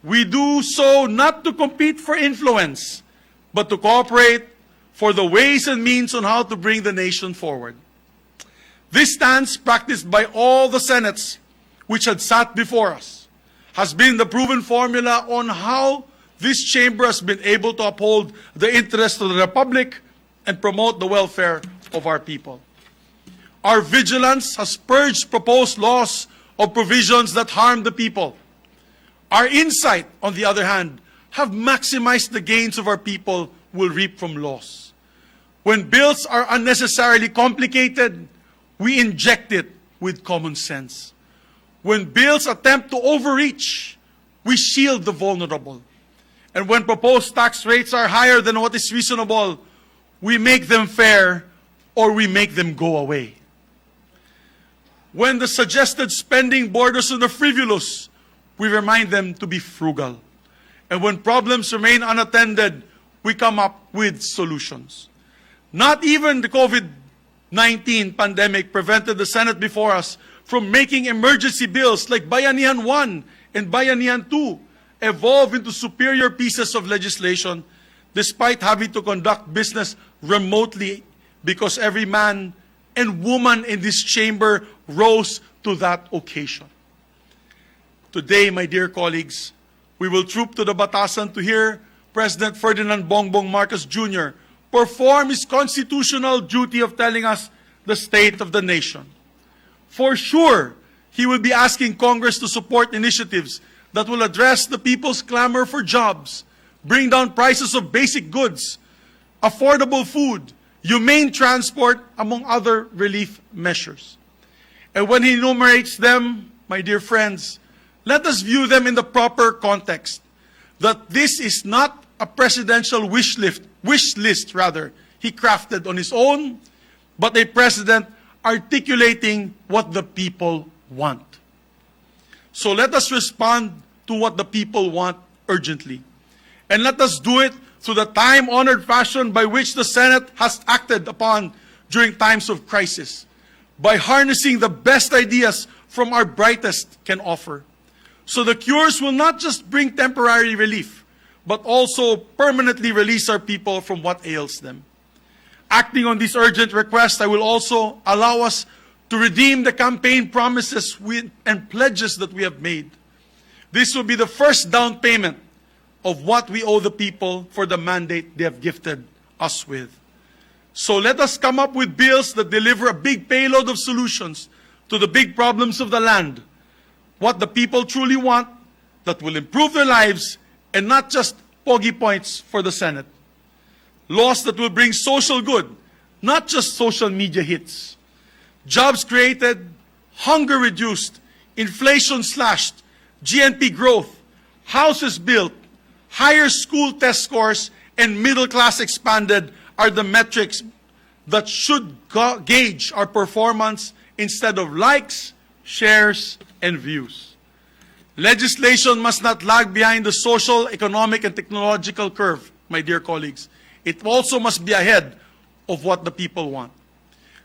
S2: We do so not to compete for influence, but to cooperate for the ways and means on how to bring the nation forward. This stance, practiced by all the Senates which had sat before us, has been the proven formula on how this chamber has been able to uphold the interests of the Republic and promote the welfare of our people. Our vigilance has purged proposed laws of provisions that harm the people. Our insight, on the other hand, have maximized the gains of our people will reap from laws. When bills are unnecessarily complicated, we inject it with common sense. When bills attempt to overreach, we shield the vulnerable. And when proposed tax rates are higher than what is reasonable, we make them fair or we make them go away. When the suggested spending borders on the frivolous, we remind them to be frugal. And when problems remain unattended, we come up with solutions. Not even the COVID-19 pandemic prevented the Senate before us from making emergency bills like Bayanihan 1 and Bayanihan 2 evolve into superior pieces of legislation despite having to conduct business remotely because every man and woman in this chamber rose to that occasion. Today, my dear colleagues, we will troop to the Batasan to hear President Ferdinand Bongbong Marcos Jr. perform his constitutional duty of telling us the state of the nation. For sure, he will be asking Congress to support initiatives that will address the people's clamor for jobs, bring down prices of basic goods, affordable food, humane transport, among other relief measures. And when he enumerates them, my dear friends, let us view them in the proper context, that this is not a presidential wish list he crafted on his own, but a president articulating what the people want. So let us respond to what the people want urgently. And let us do it through the time-honored fashion by which the Senate has acted upon during times of crisis, by harnessing the best ideas from our brightest can offer. So the cures will not just bring temporary relief, but also permanently release our people from what ails them. Acting on this urgent request, I will also allow us to redeem the campaign promises and pledges that we have made. This will be the first down payment of what we owe the people for the mandate they have gifted us with. So let us come up with bills that deliver a big payload of solutions to the big problems of the land, what the people truly want, that will improve their lives, and not just pogi points for the Senate. Laws that will bring social good, not just social media hits. Jobs created, hunger reduced, inflation slashed, GNP growth, houses built, higher school test scores, and middle class expanded are the metrics that should gauge our performance instead of likes, shares, and views. Legislation must not lag behind the social, economic, and technological curve, my dear colleagues. It also must be ahead of what the people want.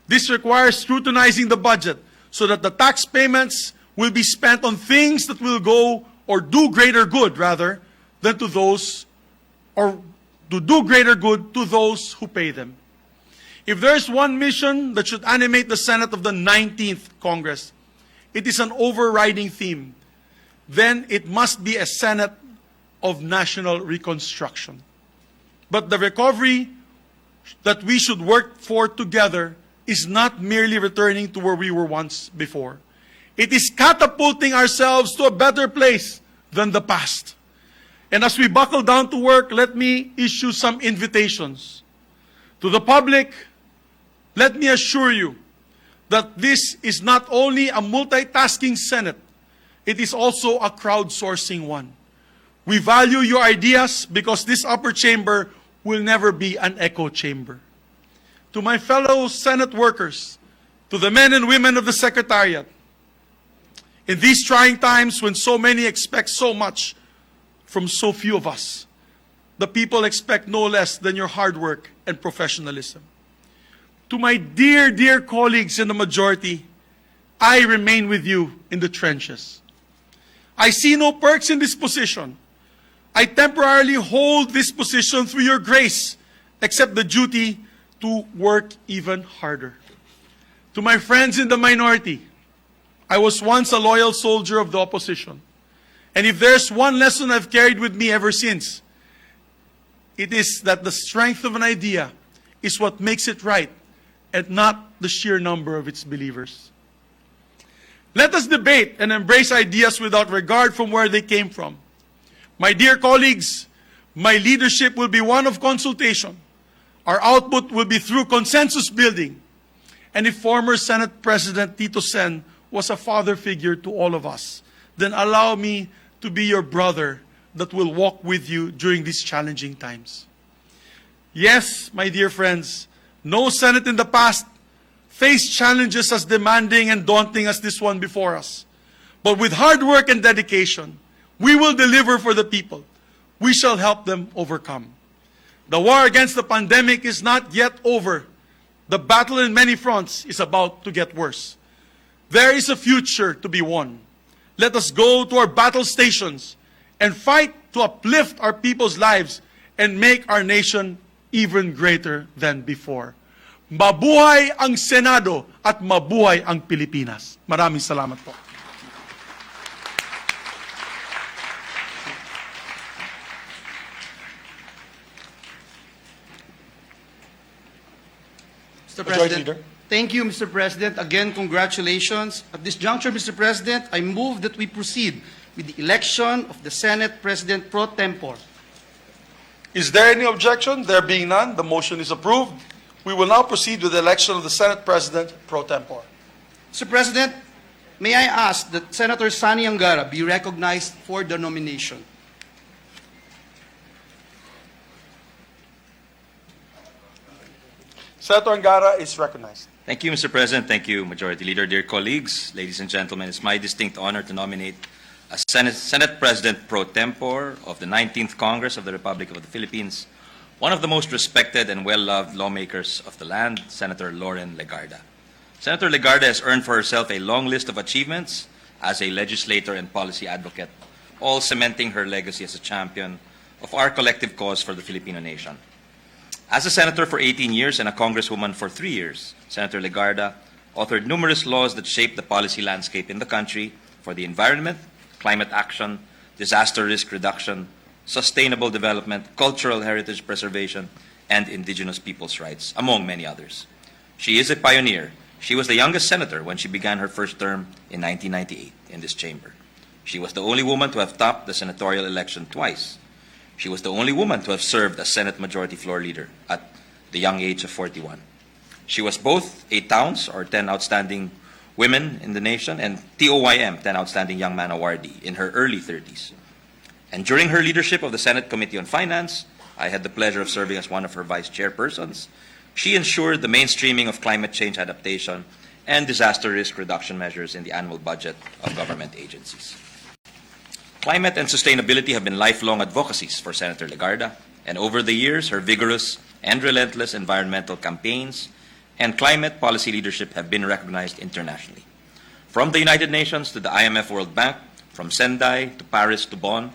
S2: This requires scrutinizing the budget so that the tax payments will be spent on things that will go or do greater good, rather, than to those, or to do greater good to those who pay them. If there is one mission that should animate the Senate of the 19th Congress, it is an overriding theme. Then it must be a Senate of national reconstruction. But the recovery that we should work for together is not merely returning to where we were once before. It is catapulting ourselves to a better place than the past. And as we buckle down to work, let me issue some invitations. To the public, let me assure you that this is not only a multitasking Senate, it is also a crowdsourcing one. We value your ideas because this upper chamber will never be an echo chamber. To my fellow Senate workers, to the men and women of the Secretariat, in these trying times when so many expect so much from so few of us, the people expect no less than your hard work and professionalism. To my dear, dear colleagues in the majority, I remain with you in the trenches. I see no perks in this position. I temporarily hold this position through your grace, except the duty to work even harder. To my friends in the minority, I was once a loyal soldier of the opposition. And if there's one lesson I've carried with me ever since, it is that the strength of an idea is what makes it right, and not the sheer number of its believers. Let us debate and embrace ideas without regard from where they came from. My dear colleagues, my leadership will be one of consultation. Our output will be through consensus building. And if former Senate President Tito Sen was a father figure to all of us, then allow me to be your brother that will walk with you during these challenging times. Yes, my dear friends, no Senate in the past faced challenges as demanding and daunting as this one before us. But with hard work and dedication, we will deliver for the people. We shall help them overcome. The war against the pandemic is not yet over. The battle in many fronts is about to get worse. There is a future to be won. Let us go to our battle stations and fight to uplift our people's lives and make our nation even greater than before. Mabuhay ang Senado at mabuhay ang Pilipinas. Maraming salamat po.
S1: Mr.
S2: Majority
S1: President.
S2: Leader.
S1: Thank you, Mr. President. Again, congratulations. At this juncture, Mr. President, I move that we proceed with the election of the Senate President pro tempore.
S2: Is there any objection? There being none, the motion is approved. We will now proceed with the election of the Senate President pro tempore.
S1: Mr. President, may I ask that Senator Sani Angara be recognized for the nomination?
S2: Senator Angara is recognized.
S3: Thank you, Mr. President. Thank you, Majority Leader. Dear colleagues, ladies and gentlemen, it's my distinct honor to nominate as Senate President pro tempore of the 19th Congress of the Republic of the Philippines, one of the most respected and well-loved lawmakers of the land, Senator Loren Legarda. Senator Legarda has earned for herself a long list of achievements as a legislator and policy advocate, all cementing her legacy as a champion of our collective cause for the Filipino nation. As a senator for 18 years and a congresswoman for 3 years, Senator Legarda authored numerous laws that shaped the policy landscape in the country for the environment, climate action, disaster risk reduction, sustainable development, cultural heritage preservation, and indigenous peoples' rights, among many others. She is a pioneer. She was the youngest senator when she began her first term in 1998 in this chamber. She was the only woman to have topped the senatorial election twice. She was the only woman to have served as Senate Majority Floor Leader at the young age of 41. She was both a TOWNS, or 10 Outstanding Women in the Nation, and TOYM, 10 Outstanding Young Man Awardee, in her early 30s. And during her leadership of the Senate Committee on Finance, I had the pleasure of serving as one of her vice chairpersons. She ensured the mainstreaming of climate change adaptation and disaster risk reduction measures in the annual budget of government agencies. Climate and sustainability have been lifelong advocacies for Senator Legarda, and over the years, her vigorous and relentless environmental campaigns and climate policy leadership have been recognized internationally. From the United Nations to the IMF World Bank, from Sendai to Paris to Bonn,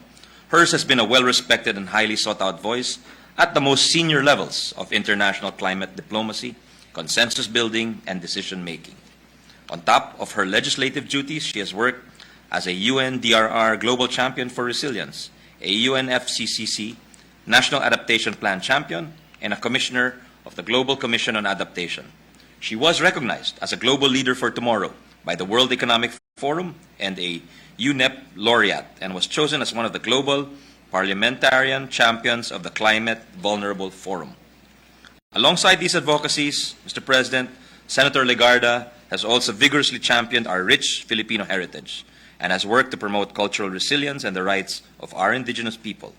S3: hers has been a well-respected and highly sought-out voice at the most senior levels of international climate diplomacy, consensus building, and decision-making. On top of her legislative duties, she has worked as a UNDRR Global Champion for Resilience, a UNFCCC National Adaptation Plan Champion, and a Commissioner of the Global Commission on Adaptation. She was recognized as a global leader for tomorrow by the World Economic Forum and a UNEP laureate, and was chosen as one of the global parliamentarian champions of the Climate Vulnerable Forum. Alongside these advocacies, Mr. President, Senator Legarda has also vigorously championed our rich Filipino heritage and has worked to promote cultural resilience and the rights of our indigenous people.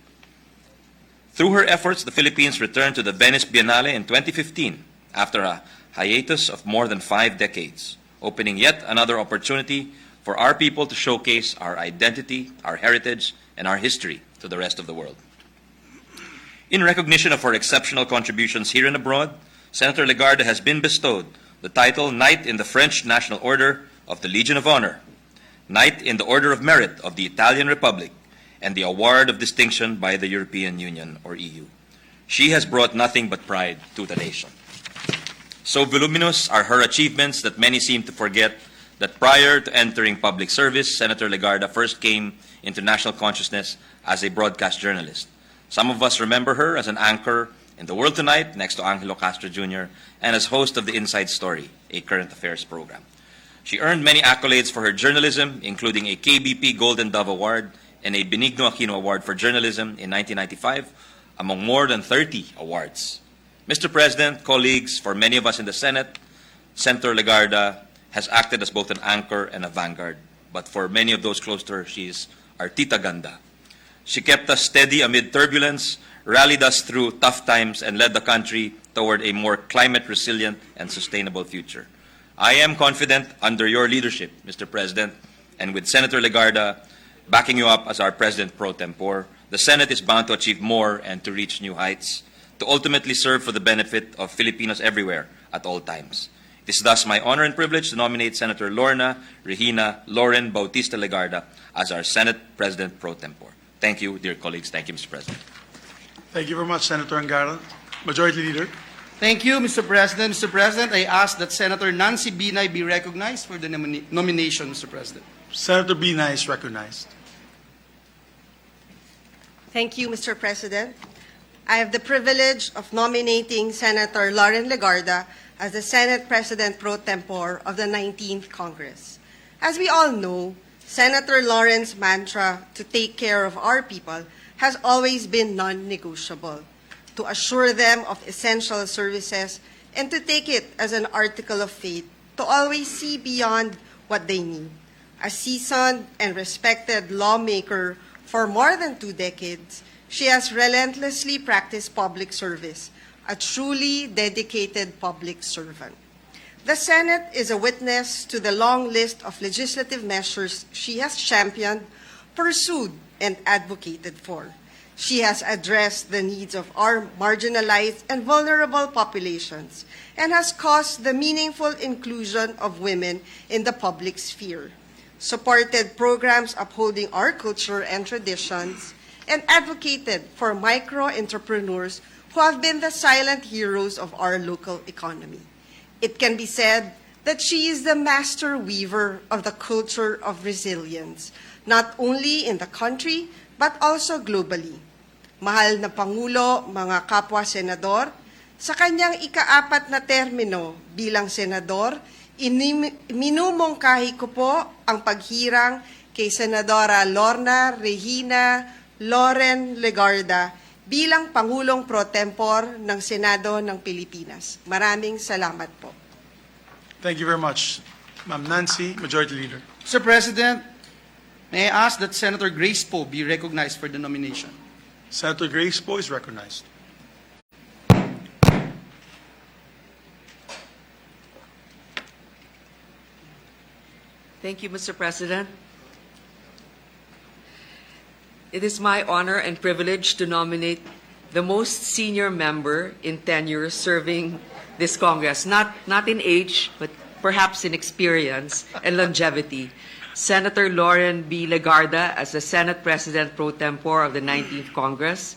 S3: Through her efforts, the Philippines returned to the Venice Biennale in 2015 after a hiatus of more than 5 decades, opening yet another opportunity for our people to showcase our identity, our heritage, and our history to the rest of the world. In recognition of her exceptional contributions here and abroad, Senator Legarda has been bestowed the title Knight in the French National Order of the Legion of Honor, Knight in the Order of Merit of the Italian Republic, and the Award of Distinction by the European Union, or EU. She has brought nothing but pride to the nation. So voluminous are her achievements that many seem to forget that prior to entering public service, Senator Legarda first came into national consciousness as a broadcast journalist. Some of us remember her as an anchor in The World Tonight next to Angelo Castro Jr. and as host of The Inside Story, a current affairs program. She earned many accolades for her journalism, including a KBP Golden Dove Award and a Benigno Aquino Award for Journalism in 1995, among more than 30 awards. Mr. President, colleagues, for many of us in the Senate, Senator Legarda has acted as both an anchor and a vanguard. But for many of those close to her, she is our Tita Ganda. She kept us steady amid turbulence, rallied us through tough times, and led the country toward a more climate-resilient and sustainable future. I am confident under your leadership, Mr. President, and with Senator Legarda backing you up as our President pro tempore, the Senate is bound to achieve more and to reach new heights, to ultimately serve for the benefit of Filipinos everywhere at all times. It is thus my honor and privilege to nominate Senator Lorna Regina Loren Bautista Legarda as our Senate President pro tempore. Thank you, dear colleagues. Thank you, Mr. President.
S2: Thank you very much, Senator Angara. Majority Leader.
S1: Thank you, Mr. President. Mr. President, I ask that Senator Nancy Binay be recognized for the nomination, Mr. President.
S2: Senator Binay is recognized.
S14: Thank you, Mr. President. I have the privilege of nominating Senator Lauren Legarda as the Senate President pro tempore of the 19th Congress. As we all know, Senator Lauren's mantra to take care of our people has always been non-negotiable, to assure them of essential services and to take it as an article of faith to always see beyond what they need. A seasoned and respected lawmaker for more than 2 decades, she has relentlessly practiced public service, a truly dedicated public servant. The Senate is a witness to the long list of legislative measures she has championed, pursued, and advocated for. She has addressed the needs of our marginalized and vulnerable populations and has caused the meaningful inclusion of women in the public sphere, supported programs upholding our culture and traditions, and advocated for micro-entrepreneurs who have been the silent heroes of our local economy. It can be said that she is the master weaver of the culture of resilience, not only in the country, but also globally. Mahal na Pangulo, mga kapwa senador, sa kanyang ika-4 na termino bilang senador, minumungkahi ko po ang paghirang kay Senadora Lorna Regina Loren Legarda bilang Pangulong pro tempore ng Senado ng Pilipinas. Maraming salamat po.
S2: Thank you very much. Ma'am Nancy, Majority Leader.
S1: Mr. President, may I ask that Senator Grace Poe be recognized for the nomination?
S2: Senator Grace Poe is recognized.
S7: Thank you, Mr. President. It is my honor and privilege to nominate the most senior member in tenure serving this Congress, not in age, but perhaps in experience and longevity, Senator Lauren B. Legarda as the Senate President pro tempore of the 19th Congress,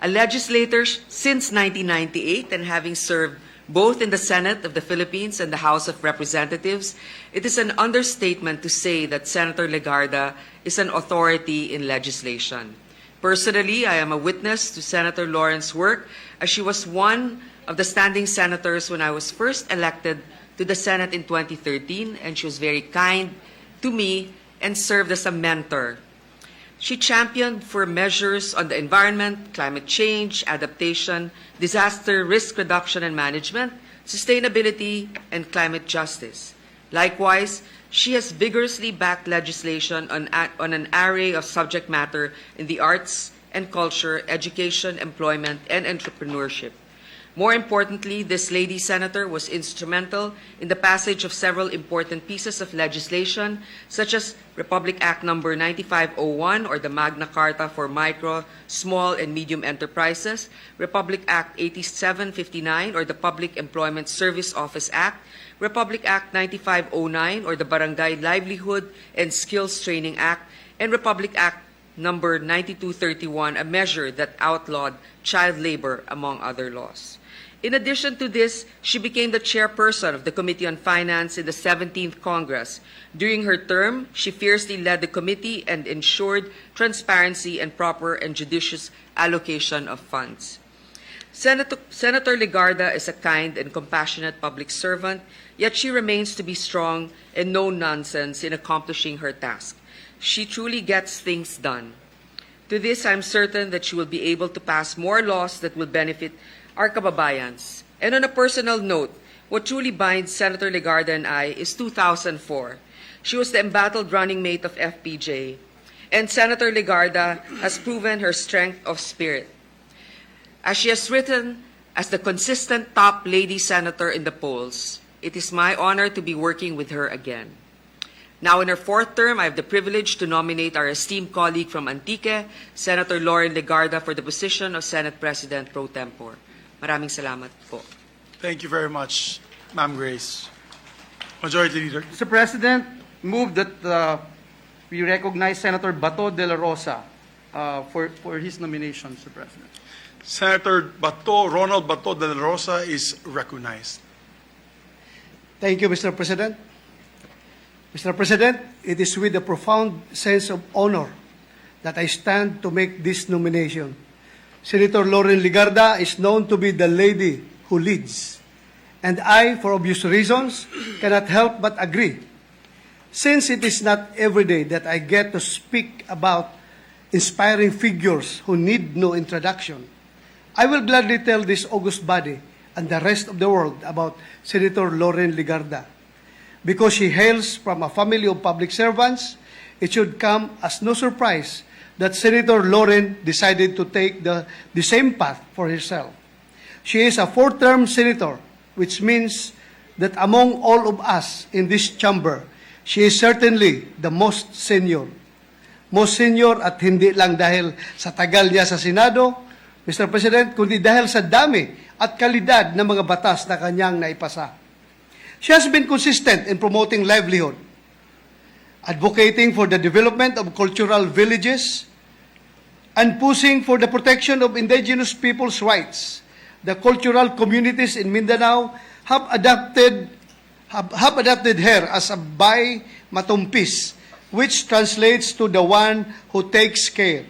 S7: a legislator since 1998 and having served both in the Senate of the Philippines and the House of Representatives, it is an understatement to say that Senator Legarda is an authority in legislation. Personally, I am a witness to Senator Lauren's work as she was one of the standing senators when I was first elected to the Senate in 2013, and she was very kind to me and served as a mentor. She championed for measures on the environment, climate change, adaptation, disaster risk reduction and management, sustainability, and climate justice. Likewise, she has vigorously backed legislation on an array of subject matter in the arts and culture, education, employment, and entrepreneurship. More importantly, this lady senator was instrumental in the passage of several important pieces of legislation, such as Republic Act No. 9501, or the Magna Carta for Micro, Small, and Medium Enterprises, Republic Act 8759, or the Public Employment Service Office Act, Republic Act 9509, or the Barangay Livelihood and Skills Training Act, and Republic Act No. 9231, a measure that outlawed child labor, among other laws. In addition to this, she became the chairperson of the Committee on Finance in the 17th Congress. During her term, she fiercely led the committee and ensured transparency and proper and judicious allocation of funds. Senator Legarda is a kind and compassionate public servant, yet she remains to be strong and no-nonsense in accomplishing her task. She truly gets things done. To this, I'm certain that she will be able to pass more laws that will benefit our kababayans. And on a personal note, what truly binds Senator Legarda and I is 2004. She was the embattled running mate of FPJ, and Senator Legarda has proven her strength of spirit. As she has written as the consistent top lady senator in the polls, it is my honor to be working with her again. Now in her 4th term, I have the privilege to nominate our esteemed colleague from Antique, Senator Lauren Legarda, for the position of Senate President pro tempore. Maraming salamat po.
S2: Thank you very much, Ma'am Grace. Majority Leader.
S1: Mr. President, move that we recognize Senator Bato de la Rosa for his nomination, Mr. President.
S2: Senator Ronald Bato de la Rosa is recognized.
S8: Thank you, Mr. President. Mr. President, it is with a profound sense of honor that I stand to make this nomination. Senator Lauren Ligarda is known to be the lady who leads. And I, for obvious reasons, cannot help but agree. Since it is not every day that I get to speak about inspiring figures who need no introduction, I will gladly tell this august body and the rest of the world about Senator Lauren Ligarda. Because she hails from a family of public servants, it should come as no surprise that Senator Lauren decided to take the same path for herself. She is a fourth-term senator, which means that among all of us in this chamber, she is certainly the most senior. Most senior at hindi lang dahil sa tagal niya sa Senado, Mr. President, kundi dahil sa dami at kalidad ng mga batas na kanyang naipasa. She has been consistent in promoting livelihood, advocating for the development of cultural villages, and pushing for the protection of indigenous people's rights. The cultural communities in Mindanao have adopted her as a bay matumpis, which translates to the one who takes care.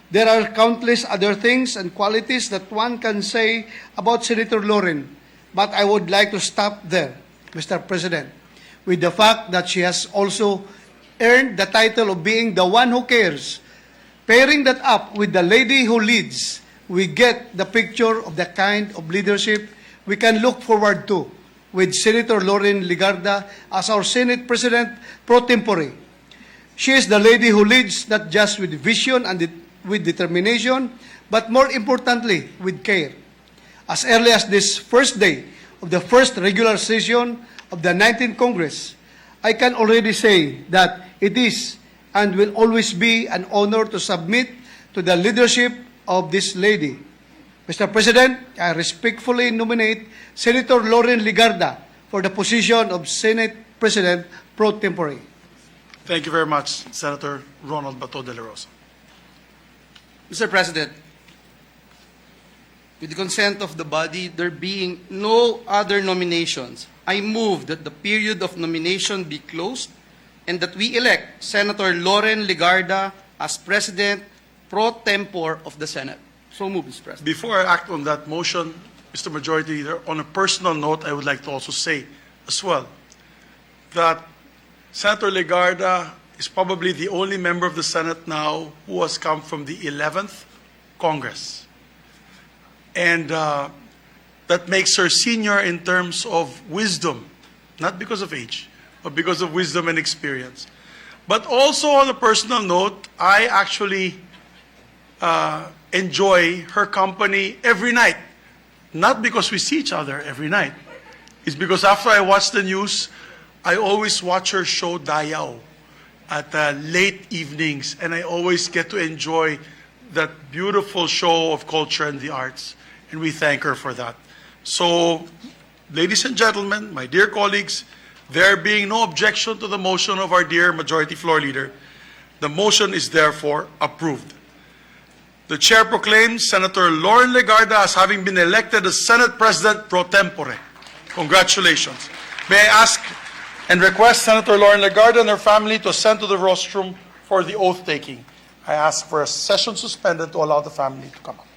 S8: There are countless other things and qualities that one can say about Senator Lauren, but I would like to stop there, Mr. President, with the fact that she has also earned the title of being the one who cares. Pairing that up with the lady who leads, we get the picture of the kind of leadership we can look forward to with Senator Lauren Ligarda as our Senate President pro tempore. She is the lady who leads not just with vision and with determination, but more importantly, with care. As early as this first day of the first regular session of the 19th Congress, I can already say that it is and will always be an honor to submit to the leadership of this lady. Mr. President, I respectfully nominate Senator Lauren Ligarda for the position of Senate President pro tempore.
S2: Thank you very much, Senator Ronald Bato de la Rosa.
S1: Mr. President, with the consent of the body, there being no other nominations, I move that the period of nomination be closed and that we elect Senator Lauren Ligarda as President pro tempore of the Senate. So move, Mr. President.
S2: Before I act on that motion, Mr. Majority Leader, on a personal note, I would like to also say as well that Senator Ligarda is probably the only member of the Senate now who has come from the 11th Congress. And that makes her senior in terms of wisdom, not because of age, but because of wisdom and experience. But also on a personal note, I actually enjoy her company every night. Not because we see each other every night. It's because after I watch the news, I always watch her show Dayaw at late evenings, and I always get to enjoy that beautiful show of culture and the arts, and we thank her for that. So, ladies and gentlemen, my dear colleagues, there being no objection to the motion of our dear Majority Floor Leader, the motion is therefore approved. The Chair proclaims Senator Lauren Ligarda as having been elected as Senate President pro tempore. Congratulations. May I ask and request Senator Lauren Ligarda and her family to ascend to the rostrum for the oath taking. I ask for a session suspended to allow the family to come up.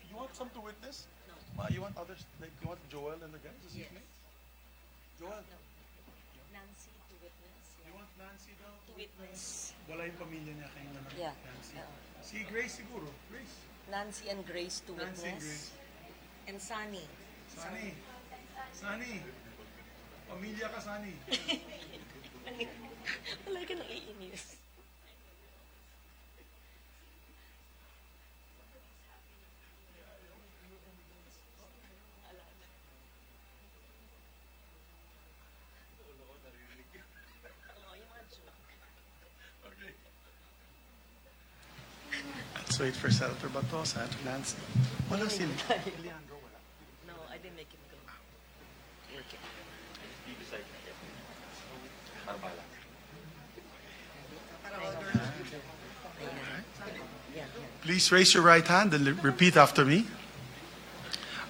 S2: You want some to witness? No. You want others, like you want Joel and the guys? Yes. Joel?
S5: Nancy to witness.
S2: You want Nancy daw?
S5: To witness.
S2: Wala yung pamilya niya kayo na
S5: Yeah.
S2: Nancy. Si Grace siguro. Grace.
S5: Nancy and Grace to
S2: Nancy and
S5: witness.
S2: Grace.
S5: And Sunny.
S2: Sunny. Sunny. Pamilya ka, Sunny.
S5: Wala ka nang iinis.
S2: Let's wait for Senator Bato, Senator Nancy. Wala sila.
S5: No, I didn't make him go. Okay.
S2: Please raise your right hand and repeat after me.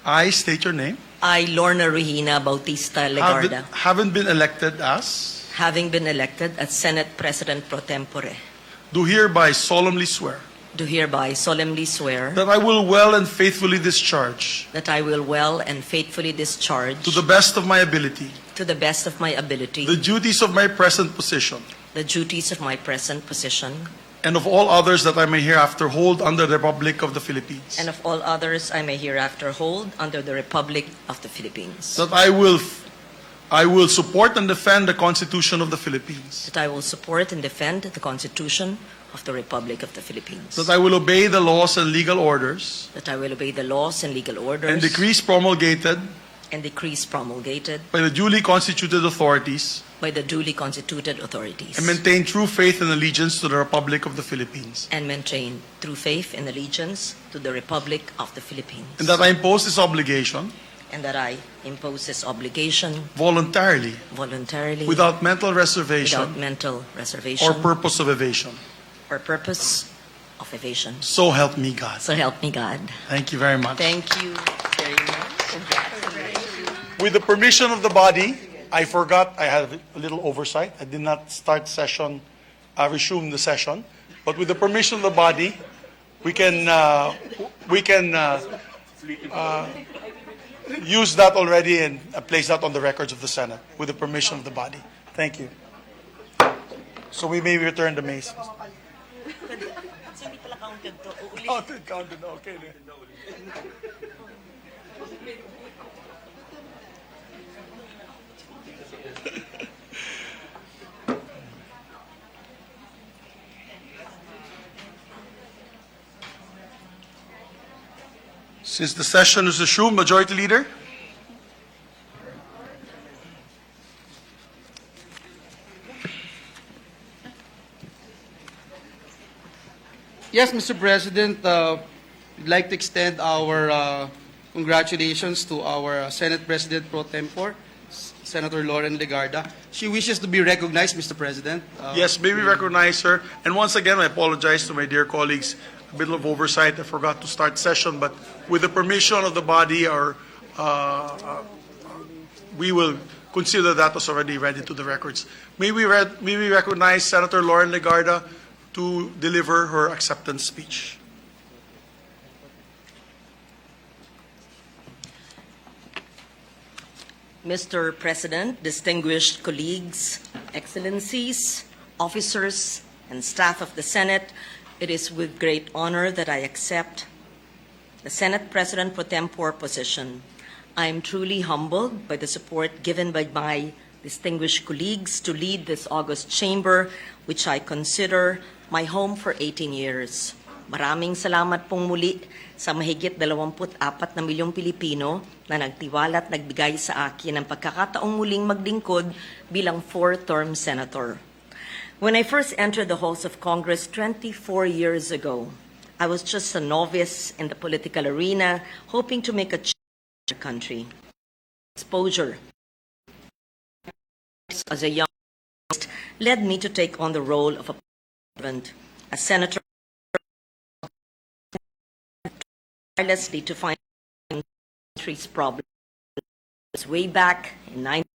S2: I state your name.
S5: I, Lorna Regina Bautista Legarda,
S2: Haven't been elected as,
S5: having been elected as Senate President pro tempore,
S2: do hereby solemnly swear
S5: do hereby solemnly swear
S2: that I will well and faithfully discharge,
S5: that I will well and faithfully discharge,
S2: to the best of my ability,
S5: to the best of my ability,
S2: the duties of my present position,
S5: the duties of my present position,
S2: and of all others that I may hereafter hold under the Republic of the Philippines.
S5: and of all others I may hereafter hold under the Republic of the Philippines.
S2: That I will support and defend the Constitution of the Philippines.
S5: That I will support and defend the Constitution of the Republic of the Philippines.
S2: That I will obey the laws and legal orders
S5: That I will obey the laws and legal orders
S2: and decrees promulgated
S5: and decrees promulgated
S2: by the duly constituted authorities,
S5: by the duly constituted authorities,
S2: and maintain true faith and allegiance to the Republic of the Philippines.
S5: and maintain true faith and allegiance to the Republic of the Philippines.
S2: And that I impose this obligation
S5: And that I impose this obligation
S2: voluntarily,
S5: voluntarily,
S2: without mental reservation
S5: without mental reservation
S2: or purpose of evasion.
S5: or purpose of evasion.
S2: So help me God.
S5: So help me God.
S2: Thank you very much.
S5: Thank you very much.
S2: With the permission of the body, I forgot, I had a little oversight. I did not start session, resume the session. But with the permission of the body, we can use that already and place that on the records of the Senate with the permission of the body. Thank you. So we may return the mace. Counted, okay. Since the session is resumed, Majority Leader.
S1: Yes, Mr. President, we'd like to extend our congratulations to our Senate President pro tempore, Senator Lauren Legarda. She wishes to be recognized, Mr. President.
S2: Yes, may we recognize her. And once again, I apologize to my dear colleagues. A bit of oversight. I forgot to start session, but with the permission of the body, we will consider that as already read into the records. May we recognize Senator Lauren Legarda to deliver her acceptance speech.
S5: Mr. President, distinguished colleagues, excellencies, officers, and staff of the Senate, it is with great honor that I accept the Senate President pro tempore position. I am truly humbled by the support given by my distinguished colleagues to lead this august chamber, which I consider my home for 18 years. Maraming salamat pong muli sa mahigit 24 na milyong Pilipino na nagtiwala at nagbigay sa akin ng pagkakataong muling maglingkod bilang four-term senator. When I first entered the halls of Congress 24 years ago, I was just a novice in the political arena, hoping to make a change in the country. Exposure as a young journalist led me to take on the role of a servant, a senator, tirelessly to find the country's problems. Way back in 19,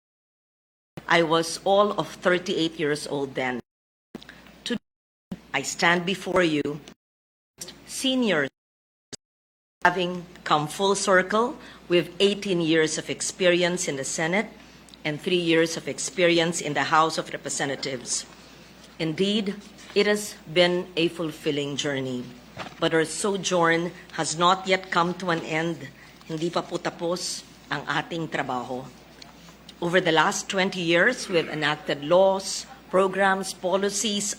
S5: I was all of 38 years old then. Today, I stand before you, seniors, having come full circle with 18 years of experience in the Senate and 3 years of experience in the House of Representatives. Indeed, it has been a fulfilling journey, but our sojourn has not yet come to an end. Hindi pa po tapos ang ating trabaho. Over the last 20 years, we have enacted laws, programs, policies.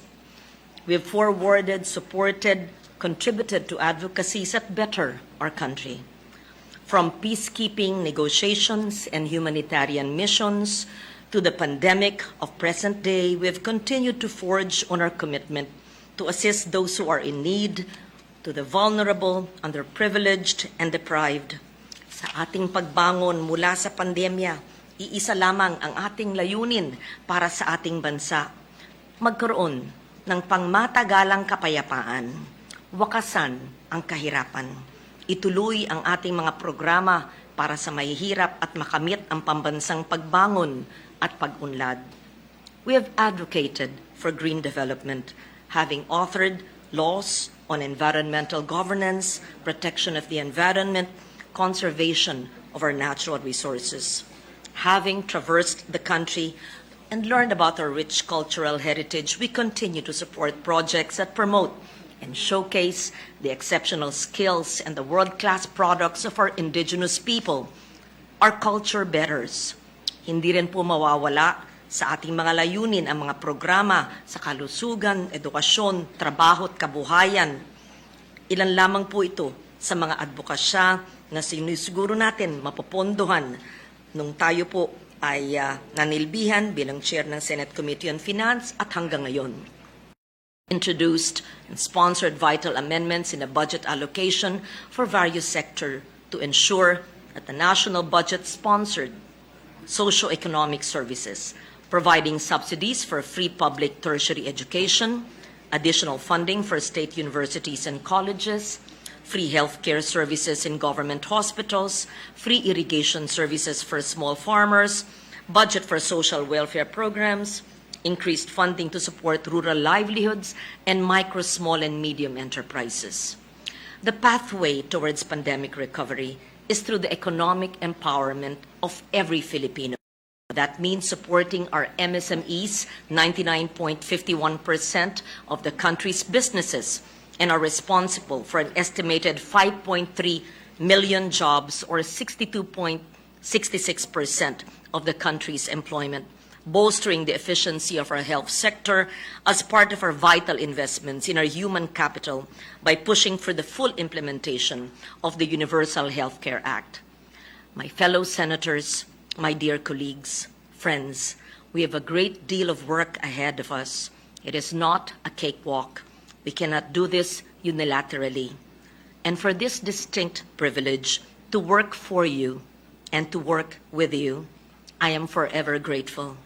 S5: We have forwarded, supported, contributed to advocacies that better our country. From peacekeeping negotiations and humanitarian missions to the pandemic of present day, we have continued to forge on our commitment to assist those who are in need to the vulnerable, underprivileged, and deprived. Sa ating pagbangon mula sa pandemya, iisa lamang ang ating layunin para sa ating bansa. Magkaroon ng pangmatagalang kapayapaan, wakasan ang kahirapan, ituloy ang ating mga programa para sa mahihirap at makamit ang pambansang pagbangon at pag-unlad. We have advocated for green development, having authored laws on environmental governance, protection of the environment, conservation of our natural resources. Having traversed the country and learned about our rich cultural heritage, we continue to support projects that promote and showcase the exceptional skills and the world-class products of our indigenous people. Our culture betters. Hindi rin po mawawala sa ating mga layunin ang mga programa sa kalusugan, edukasyon, trabaho at kabuhayan. Ilan lamang po ito sa mga advokasya na sinusiguro natin mapopondohan nung tayo po ay nanilbihan bilang chair ng Senate Committee on Finance at hanggang ngayon. Introduced and sponsored vital amendments in the budget allocation for various sectors to ensure that the national budget sponsored socio-economic services, providing subsidies for free public tertiary education, additional funding for state universities and colleges, free healthcare services in government hospitals, free irrigation services for small farmers, budget for social welfare programs, increased funding to support rural livelihoods, and micro, small, and medium enterprises. The pathway towards pandemic recovery is through the economic empowerment of every Filipino. That means supporting our MSMEs, 99.51% of the country's businesses, and are responsible for an estimated 5.3 million jobs, or 62.66% of the country's employment, bolstering the efficiency of our health sector as part of our vital investments in our human capital by pushing for the full implementation of the Universal Healthcare Act. My fellow senators, my dear colleagues, friends, we have a great deal of work ahead of us. It is not a cakewalk. We cannot do this unilaterally. And for this distinct privilege to work for you and to work with you, I am forever grateful.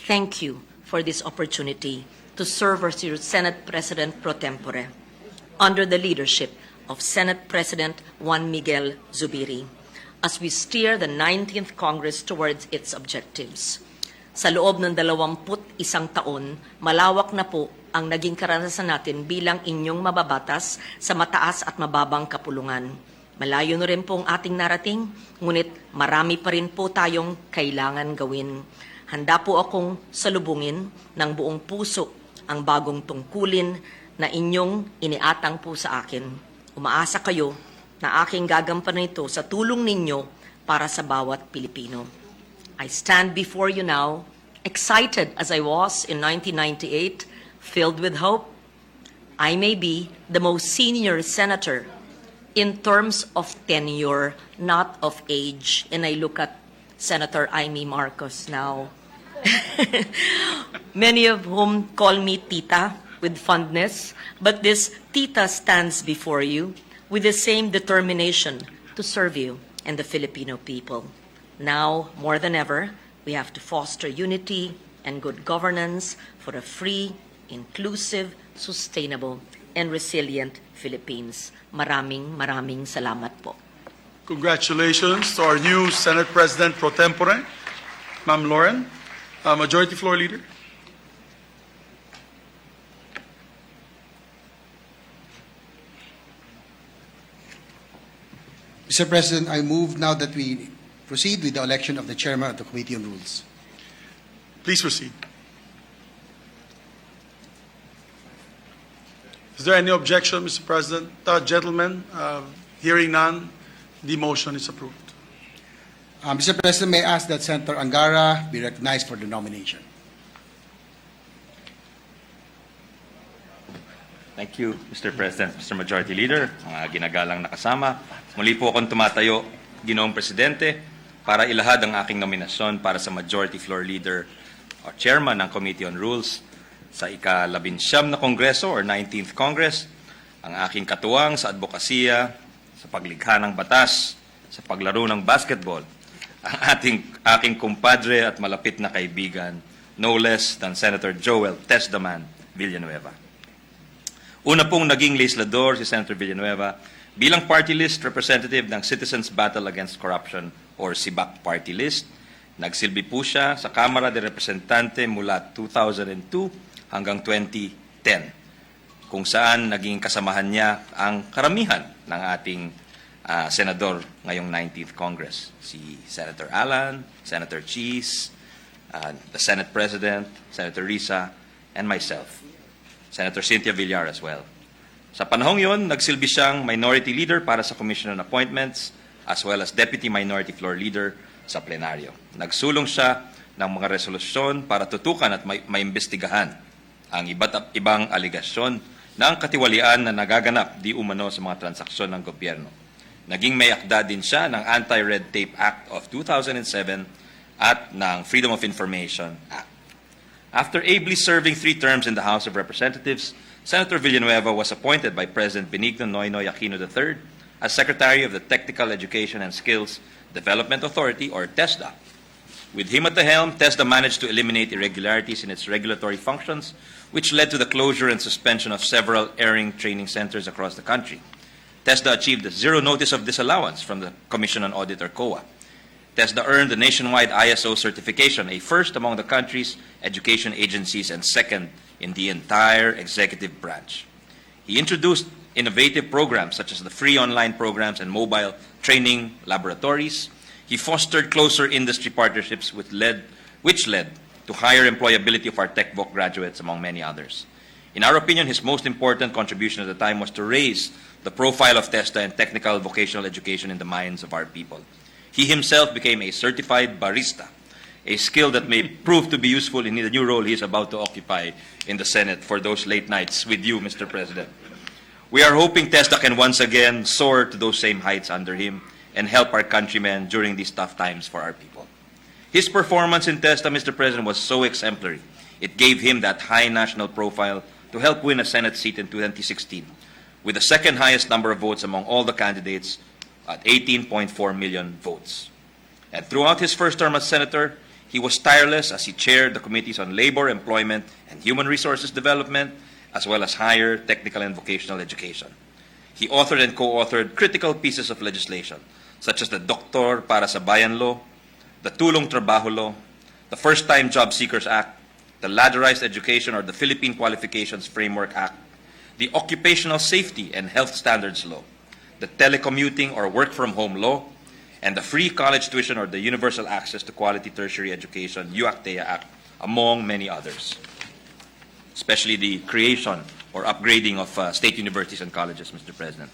S5: Thank you for this opportunity to serve as your Senate President pro tempore under the leadership of Senate President Juan Miguel Zubiri, as we steer the 19th Congress towards its objectives. Sa loob ng 21 taon, malawak na po ang naging karanasan natin bilang inyong mababatas sa mataas at mababang kapulungan. Malayo na rin po ang ating narating, ngunit marami pa rin po tayong kailangan gawin. Handa po akong salubungin ng buong puso ang bagong tungkulin na inyong iniatang po sa akin. Umaasa kayo na aking gagampanan ito sa tulong ninyo para sa bawat Pilipino. I stand before you now, excited as I was in 1998, filled with hope. I may be the most senior senator in terms of tenure, not of age. And I look at Senator Amy Marcos now, many of whom call me Tita with fondness, but this Tita stands before you with the same determination to serve you and the Filipino people. Now, more than ever, we have to foster unity and good governance for a free, inclusive, sustainable, and resilient Philippines. Maraming salamat po.
S2: Congratulations to our new Senate President pro tempore, Ma'am Lauren, Majority Floor Leader.
S9: Mr. President, I move now that we proceed with the election of the Chairman of the Committee on Rules.
S2: Please proceed. Is there any objection, Mr. President? Gentlemen, hearing none, the motion is approved.
S9: Mr. President, may I ask that Senator Angara be recognized for the nomination.
S3: Thank you, Mr. President, Mr. Majority Leader, mga ginagalang nakasama. Muli po akong tumatayo, Ginoong Presidente, para ilahad ang aking nominasyon para sa Majority Floor Leader o Chairman ng Committee on Rules sa ika-19 na Kongreso or 19th Congress ang aking katuwang sa advokasya, sa paglikha ng batas, sa paglaro ng basketball, ang aking kumpadre at malapit na kaibigan, no less than Senator Joel Tesdaman Villanueva. Una pong naging legislador si Senator Villanueva bilang party list representative ng Citizens Battle Against Corruption or CIBAC party list. Nagsilbi po siya sa Kamara de Representante mula 2002 hanggang 2010, kung saan naging kasamahan niya ang karamihan ng ating senador ngayong 19th Congress. Si Senator Alan, Senator Cheese, the Senate President, Senator Risa, and myself. Senator Cynthia Villar as well. Sa panahong yon, nagsilbi siyang minority leader para sa Commission on Appointments as well as Deputy Minority Floor Leader sa plenaryo. Nagsulong siya ng mga resolusyon para tutukan at maimbestigahan ang iba't ibang aligasyon ng katiwalian na nagaganap di umano sa mga transaksyon ng gobyerno. Naging may akda din siya ng Anti-Red Tape Act of 2007 at ng Freedom of Information Act. After ably serving 3 terms in the House of Representatives, Senator Villanueva was appointed by President Benigno Noynoy Aquino III as Secretary of the Technical Education and Skills Development Authority, or TESDA. With him at the helm, TESDA managed to eliminate irregularities in its regulatory functions, which led to the closure and suspension of several erring training centers across the country. TESDA achieved a zero notice of disallowance from the Commission on Audit, or COA. TESDA earned the nationwide ISO certification, a first among the country's education agencies and second in the entire executive branch. He introduced innovative programs such as the free online programs and mobile training laboratories. He fostered closer industry partnerships which led to higher employability of our TechVoc graduates, among many others. In our opinion, his most important contribution at the time was to raise the profile of TESDA and technical vocational education in the minds of our people. He himself became a certified barista, a skill that may prove to be useful in the new role he is about to occupy in the Senate for those late nights with you, Mr. President. We are hoping TESDA can once again soar to those same heights under him and help our countrymen during these tough times for our people. His performance in TESDA, Mr. President, was so exemplary. It gave him that high national profile to help win a Senate seat in 2016, with the second highest number of votes among all the candidates at 18.4 million votes. And throughout his first term as Senator, he was tireless as he chaired the committees on Labor, Employment, and Human Resources Development, as well as higher technical and vocational education. He authored and co-authored critical pieces of legislation, such as the Doktor para sa Bayan Law, the Tulong Trabaho Law, the First-Time Job Seekers Act, the Ladderized Education or the Philippine Qualifications Framework Act, the Occupational Safety and Health Standards Law, the Telecommuting or Work-from-Home Law, and the Free College Tuition or the Universal Access to Quality Tertiary Education, UACTEA Act, among many others. Especially the creation or upgrading of state universities and colleges, Mr. President.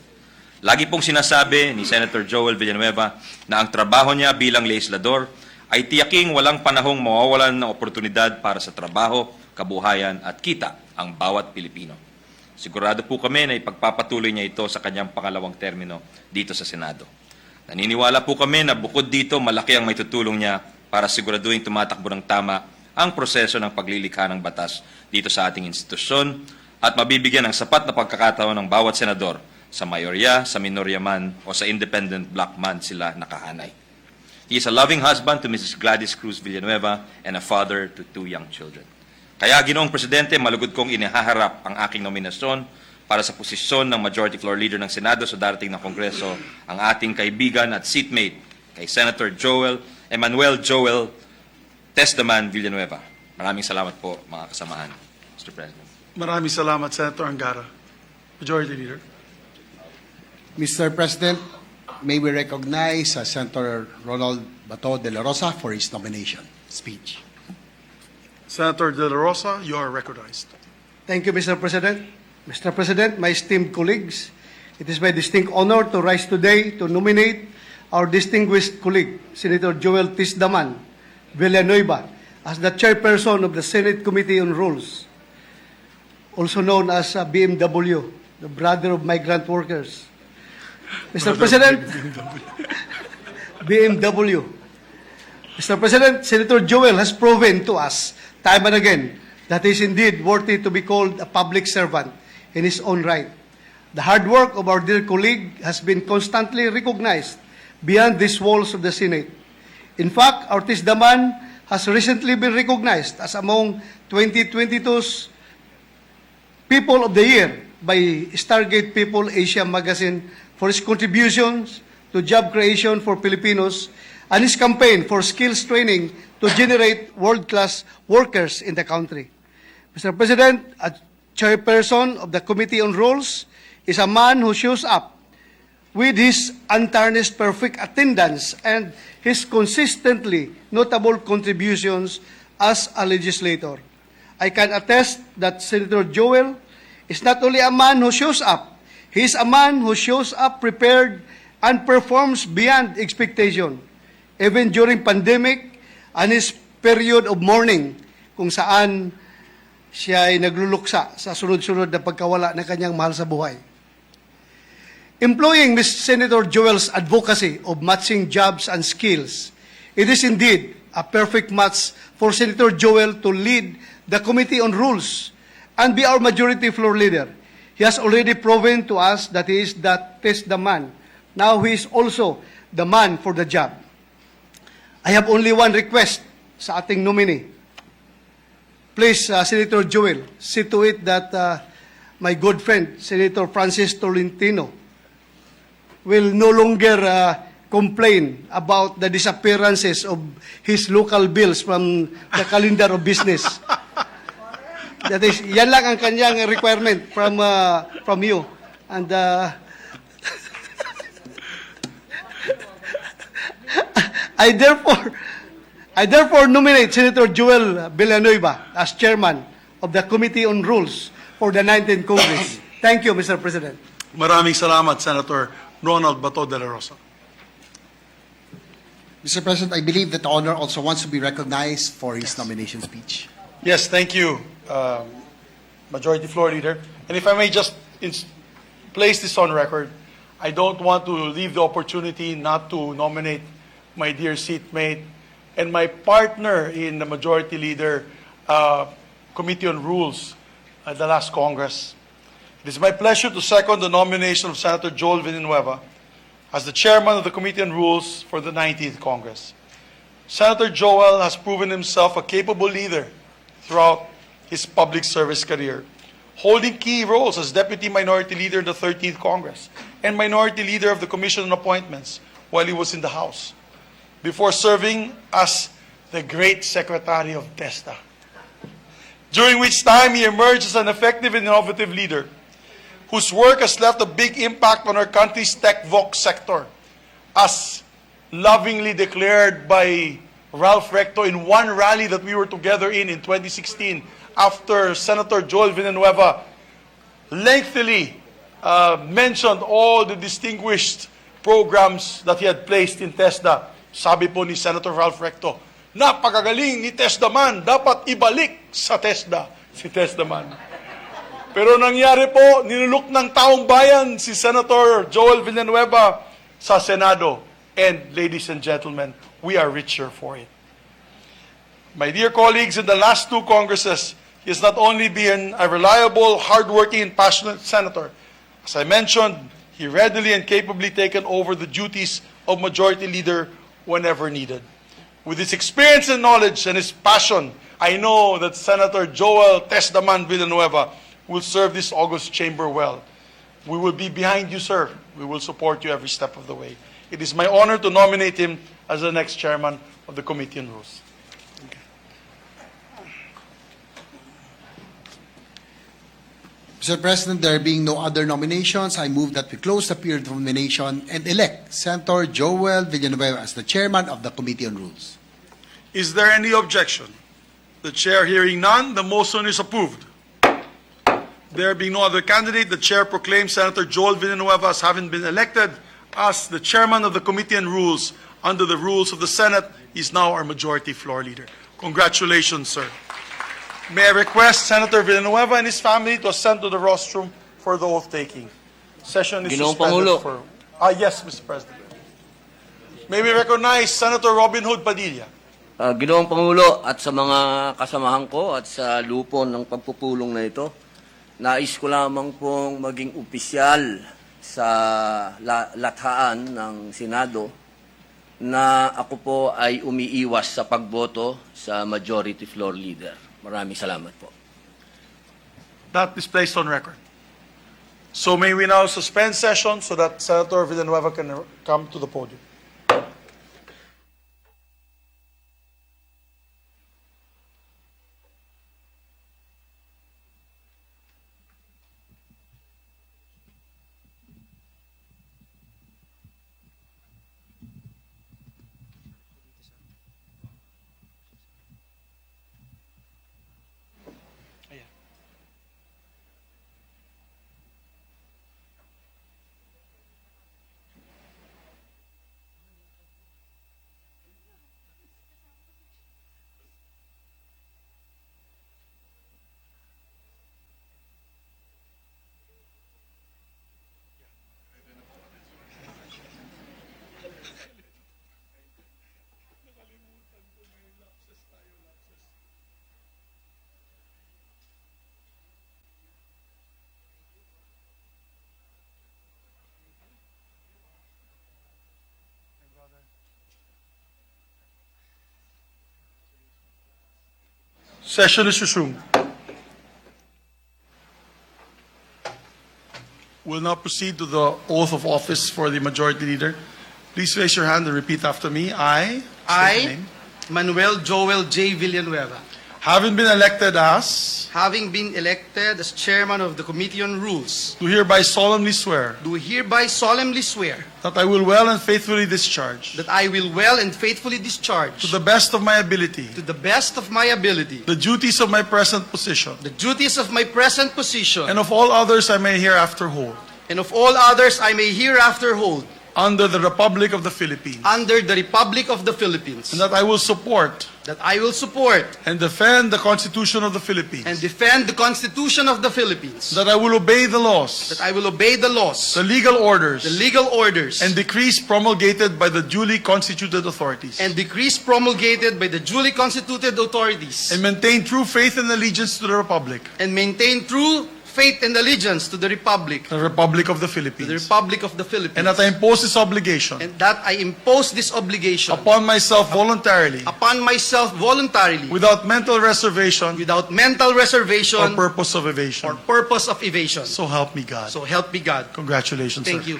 S3: Lagi pong sinasabi ni Senator Joel Villanueva na ang trabaho niya bilang legislador ay tiyaking walang panahong mawawalan ng oportunidad para sa trabaho, kabuhayan at kita ang bawat Pilipino. Sigurado po kami na ipagpapatuloy niya ito sa kanyang pangalawang termino dito sa Senado. Naniniwala po kami na bukod dito malaki ang maitutulong niya para siguraduhin tumatakbo ng tama ang proseso ng paglilikha ng batas dito sa ating institusyon at mabibigyan ng sapat na pagkakataon ng bawat senador sa mayorya, sa minorya man o sa independent bloc man sila nakahanay. He is a loving husband to Mrs. Gladys Cruz Villanueva and a father to 2 young children. Kaya, Ginoong Presidente, malugod kong inihaharap ang aking nominasyon para sa posisyon ng Majority Floor Leader ng Senado sa darating na Kongreso, ang ating kaibigan at seatmate kay Senator Emmanuel Joel Tesdaman Villanueva. Maraming salamat po, mga kasamahan, Mr. President.
S2: Maraming salamat, Senator Angara. Majority Leader.
S9: Mr. President, may we recognize Senator Ronald Bato de la Rosa for his nomination speech.
S2: Senator De La Rosa, you are recognized.
S8: Thank you, Mr. President. Mr. President, my esteemed colleagues, it is my distinct honor to rise today to nominate our distinguished colleague, Senator Joel Tesdaman Villanueva, as the chairperson of the Senate Committee on Rules, also known as BMW, the brother of migrant workers. Mr. President, BMW. Mr. President, Senator Joel has proven to us time and again that he is indeed worthy to be called a public servant in his own right. The hard work of our dear colleague has been constantly recognized beyond these walls of the Senate. In fact, our Tisdaman has recently been recognized as among 2022's People of the Year by Stargate People Asia Magazine for his contributions to job creation for Filipinos and his campaign for skills training to generate world-class workers in the country. Mr. President, as chairperson of the Committee on Rules, is a man who shows up with his untarnished perfect attendance and his consistently notable contributions as a legislator. I can attest that Senator Joel is not only a man who shows up, he is a man who shows up prepared and performs beyond expectation, even during pandemic and his period of mourning, kung saan siya ay nagluluksa sa sunod-sunod na pagkawala ng kanyang mahal sa buhay. Employing Ms. Senator Joel's advocacy of matching jobs and skills, it is indeed a perfect match for Senator Joel to lead the Committee on Rules and be our majority floor leader. He has already proven to us that he is the man. Now he is also the man for the job. I have only one request sa ating nominee. Please, Senator Joel, see to it that my good friend, Senator Francis Tolentino, will no longer complain about the disappearances of his local bills from the calendar of business. That is, yan lang ang kanyang requirement from you. And I therefore nominate Senator Joel Villanueva as chairman of the Committee on Rules for the 19th Congress. Thank you, Mr. President.
S2: Maraming salamat, Senator Ronald Bato de la Rosa.
S9: Mr. President, I believe that the honor also wants to be recognized for his nomination speech.
S2: Yes, thank you, Majority Floor Leader. And if I may just place this on record, I don't want to leave the opportunity not to nominate my dear seatmate and my partner in the Majority Leader Committee on Rules at the last Congress. It is my pleasure to second the nomination of Senator Joel Villanueva as the chairman of the Committee on Rules for the 19th Congress. Senator Joel has proven himself a capable leader throughout his public service career, holding key roles as Deputy Minority Leader in the 13th Congress and Minority Leader of the Commission on Appointments while he was in the House, before serving as the Great Secretary of TESDA, during which time he emerged as an effective and innovative leader whose work has left a big impact on our country's tech vox sector, as lovingly declared by Ralph Recto in one rally that we were together in 2016 after Senator Joel Villanueva lengthily mentioned all the distinguished programs that he had placed in TESDA. Sabi po ni Senator Ralph Recto, napakagaling ni TESDA man, dapat ibalik sa TESDA si TESDA man. Pero nangyari po, nilulok ng taong bayan si Senator Joel Villanueva sa Senado. And ladies and gentlemen, we are richer for it. My dear colleagues, in the last two Congresses, he has not only been a reliable, hardworking, and passionate senator. As I mentioned, he readily and capably taken over the duties of Majority Leader whenever needed. With his experience and knowledge and his passion, I know that Senator Joel Tesdaman Villanueva will serve this august chamber well. We will be behind you, sir. We will support you every step of the way. It is my honor to nominate him as the next chairman of the Committee on Rules.
S9: Mr. President, there being no other nominations, I move that we close the period of nomination and elect Senator Joel Villanueva as the chairman of the Committee on Rules.
S2: Is there any objection? The chair hearing none, the motion is approved. There being no other candidate, the chair proclaims Senator Joel Villanueva as having been elected as the chairman of the Committee on Rules under the rules of the Senate. He is now our majority floor leader. Congratulations, sir. May I request Senator Villanueva and his family to ascend to the rostrum for the oath-taking. Session is
S15: Ginoong
S2: suspended
S15: Pangulo.
S2: for... yes, Mr. President. May we recognize Senator Robin Hood Padilla.
S15: Ginoong Pangulo at sa mga kasamahan ko at sa lupon ng pagpupulong na ito, Nais ko lamang pong maging opisyal sa lathaan ng Senado na ako po ay umiiwas sa pagboto sa Majority Floor Leader. Maraming salamat po.
S2: That is placed on record. So may we now suspend session so that Senator Villanueva can come to the podium. Session is resumed. We'll now proceed to the oath of office for the Majority Leader. Please raise your hand and repeat after me. I, state your
S1: I,
S2: name,
S1: Manuel Joel J. Villanueva,
S2: having been elected as,
S1: having been elected as Chairman of the Committee on Rules,
S2: do hereby solemnly swear
S1: do hereby solemnly swear
S2: that I will well and faithfully discharge,
S1: that I will well and faithfully discharge,
S2: to the best of my ability,
S1: to the best of my ability,
S2: the duties of my present position,
S1: the duties of my present position,
S2: and of all others I may hereafter hold,
S1: and of all others I may hereafter hold,
S2: under the Republic of the Philippines,
S1: under the Republic of the Philippines,
S2: and that I will support
S1: that I will support
S2: and defend the Constitution of the Philippines,
S1: and defend the Constitution of the Philippines,
S2: that I will obey the laws,
S1: that I will obey the laws,
S2: the legal orders,
S1: the legal orders,
S2: and decrees promulgated by the duly constituted authorities,
S1: and decrees promulgated by the duly constituted authorities,
S2: and maintain true faith and allegiance to the Republic,
S1: and maintain true faith and allegiance to the Republic
S2: of the
S1: of the
S2: Philippines,
S1: Republic of the Philippines,
S2: and that I impose this obligation
S1: and that I impose this obligation
S2: upon myself voluntarily,
S1: upon myself voluntarily,
S2: without mental reservation
S1: without mental reservation
S2: or purpose of evasion.
S1: or purpose of evasion.
S2: So help me God.
S1: So help me God.
S2: Congratulations,
S1: Thank
S2: sir.
S1: you.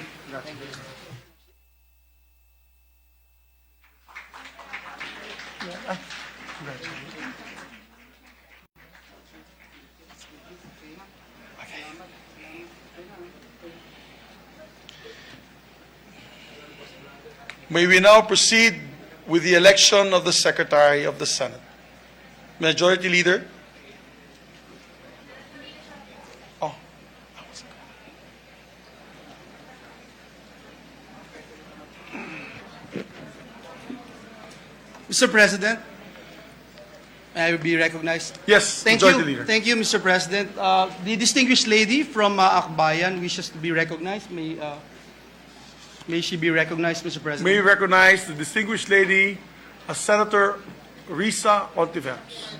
S2: May we now proceed with the election of the Secretary of the Senate. Majority Leader. Oh.
S1: Mr. President, may I be recognized?
S2: Yes,
S1: Thank
S2: Majority
S1: you.
S2: Leader.
S1: Thank you, Mr. President. The distinguished lady from Akbayan wishes to be recognized. May she be recognized, Mr. President?
S2: May we recognize the distinguished lady, Senator Risa Ontiveros.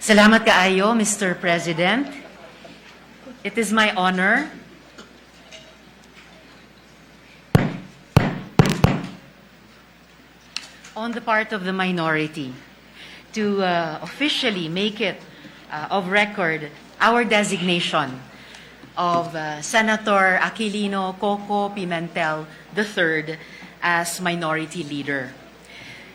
S13: Salamat kaayo, Mr. President. It is my honor on the part of the minority to officially make it of record our designation of Senator Aquilino Coco Pimentel III as Minority Leader.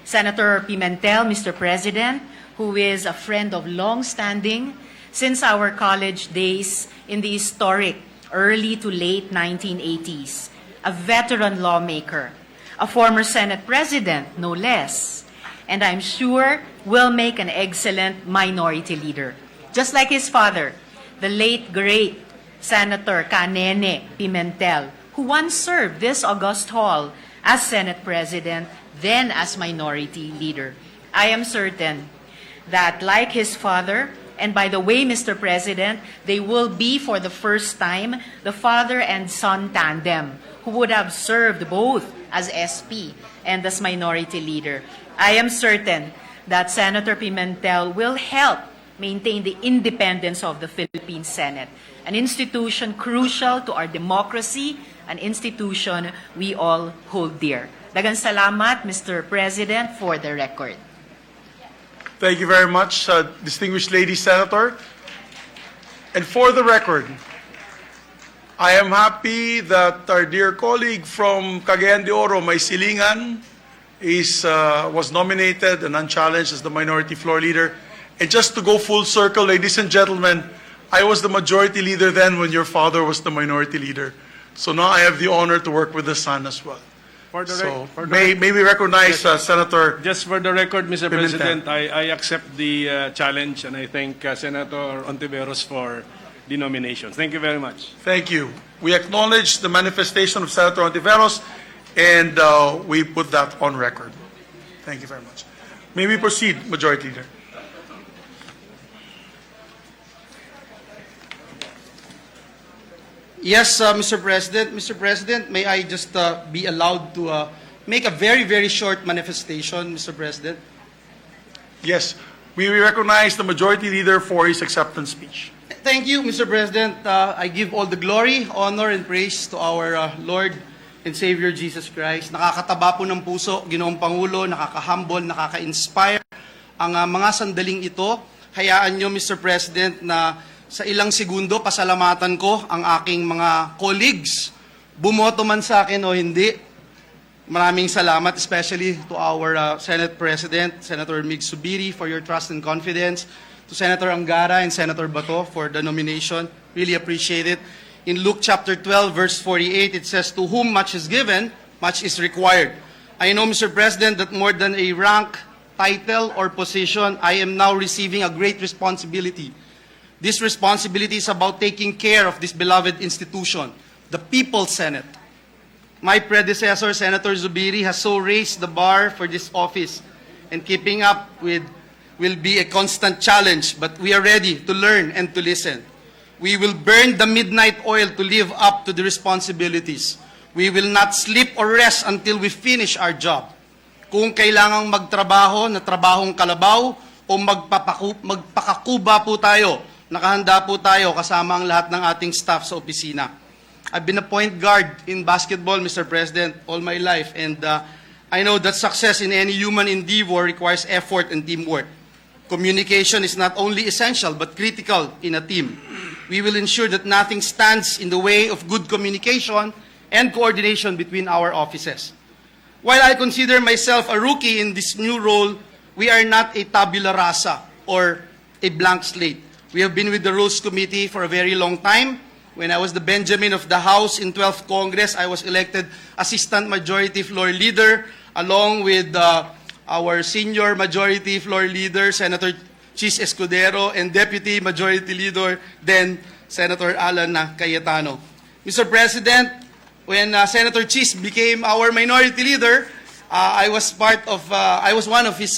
S13: Senator Pimentel, Mr. President, who is a friend of long-standing since our college days in the historic early to late 1980s, a veteran lawmaker, a former Senate President, no less, and I'm sure will make an excellent minority leader. Just like his father, the late, great Senator Canene Pimentel, who once served this august hall as Senate President, then as Minority Leader. I am certain that, like his father, and by the way, Mr. President, they will be for the first time the father and son tandem who would have served both as SP and as Minority Leader. I am certain that Senator Pimentel will help maintain the independence of the Philippine Senate, an institution crucial to our democracy, an institution we all hold dear. Daghang salamat, Mr. President, for the record.
S2: Thank you very much, distinguished lady senator. And for the record, I am happy that our dear colleague from Cagayan de Oro, May Silingan, was nominated and unchallenged as the minority floor leader. And just to go full circle, ladies and gentlemen, I was the majority leader then when your father was the minority leader. So now I have the honor to work with the son as well. May we recognize Senator.
S12: Just for the record, Mr.
S2: Pimentel.
S12: President, I accept the challenge and I thank Senator Ontiveros for the nomination. Thank you very much.
S2: Thank you. We acknowledge the manifestation of Senator Ontiveros, and we put that on record. Thank you very much. May we proceed, Majority Leader.
S1: Yes, Mr. President. Mr. President, may I just be allowed to make a very, very short manifestation, Mr. President?
S2: Yes, we recognize the Majority Leader for his acceptance speech.
S1: Thank you, Mr. President. I give all the glory, honor, and praise to our Lord and Savior Jesus Christ. Nakakataba po ng puso, Ginoong Pangulo, nakaka-humble, nakaka-inspire ang mga sandaling ito. Hayaan nyo, Mr. President, na sa ilang segundo, pasalamatan ko ang aking mga colleagues. Bumoto man sa akin o hindi, maraming salamat, especially to our Senate President, Senator Mig Zubiri, for your trust and confidence. To Senator Angara and Senator Bato for the nomination. Really appreciate it. In Luke chapter 12, verse 48, it says, "To whom much is given, much is required." I know, Mr. President, that more than a rank, title, or position, I am now receiving a great responsibility. This responsibility is about taking care of this beloved institution, the People's Senate. My predecessor, Senator Zubiri, has so raised the bar for this office, and keeping up with will be a constant challenge, but we are ready to learn and to listen. We will burn the midnight oil to live up to the responsibilities. We will not sleep or rest until we finish our job. Kung kailangang magtrabaho na trabahong kalabaw o magpakakuba po tayo, nakahanda po tayo kasama ang lahat ng ating staff sa opisina. I've been a point guard in basketball, Mr. President, all my life, and I know that success in any human endeavor requires effort and teamwork. Communication is not only essential but critical in a team. We will ensure that nothing stands in the way of good communication and coordination between our offices. While I consider myself a rookie in this new role, we are not a tabula rasa or a blank slate. We have been with the Rules Committee for a very long time. When I was the Benjamin of the House in 12th Congress, I was elected Assistant Majority Floor Leader along with our Senior Majority Floor Leader, Senator Chis Escudero, and Deputy Majority Leader, then Senator Alan Cayetano. Mr. President, when Senator Chis became our Minority Leader, I was one of his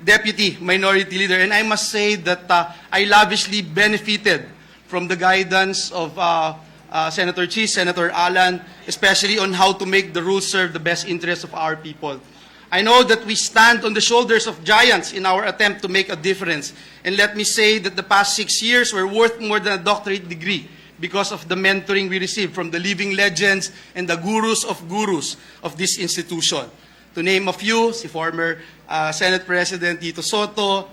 S1: Deputy Minority Leader, and I must say that I lavishly benefited from the guidance of Senator Chis, Senator Alan, especially on how to make the rules serve the best interests of our people. I know that we stand on the shoulders of giants in our attempt to make a difference. And let me say that the past 6 years were worth more than a doctorate degree because of the mentoring we received from the living legends and the gurus of this institution. To name a few, si former Senate President Tito Soto,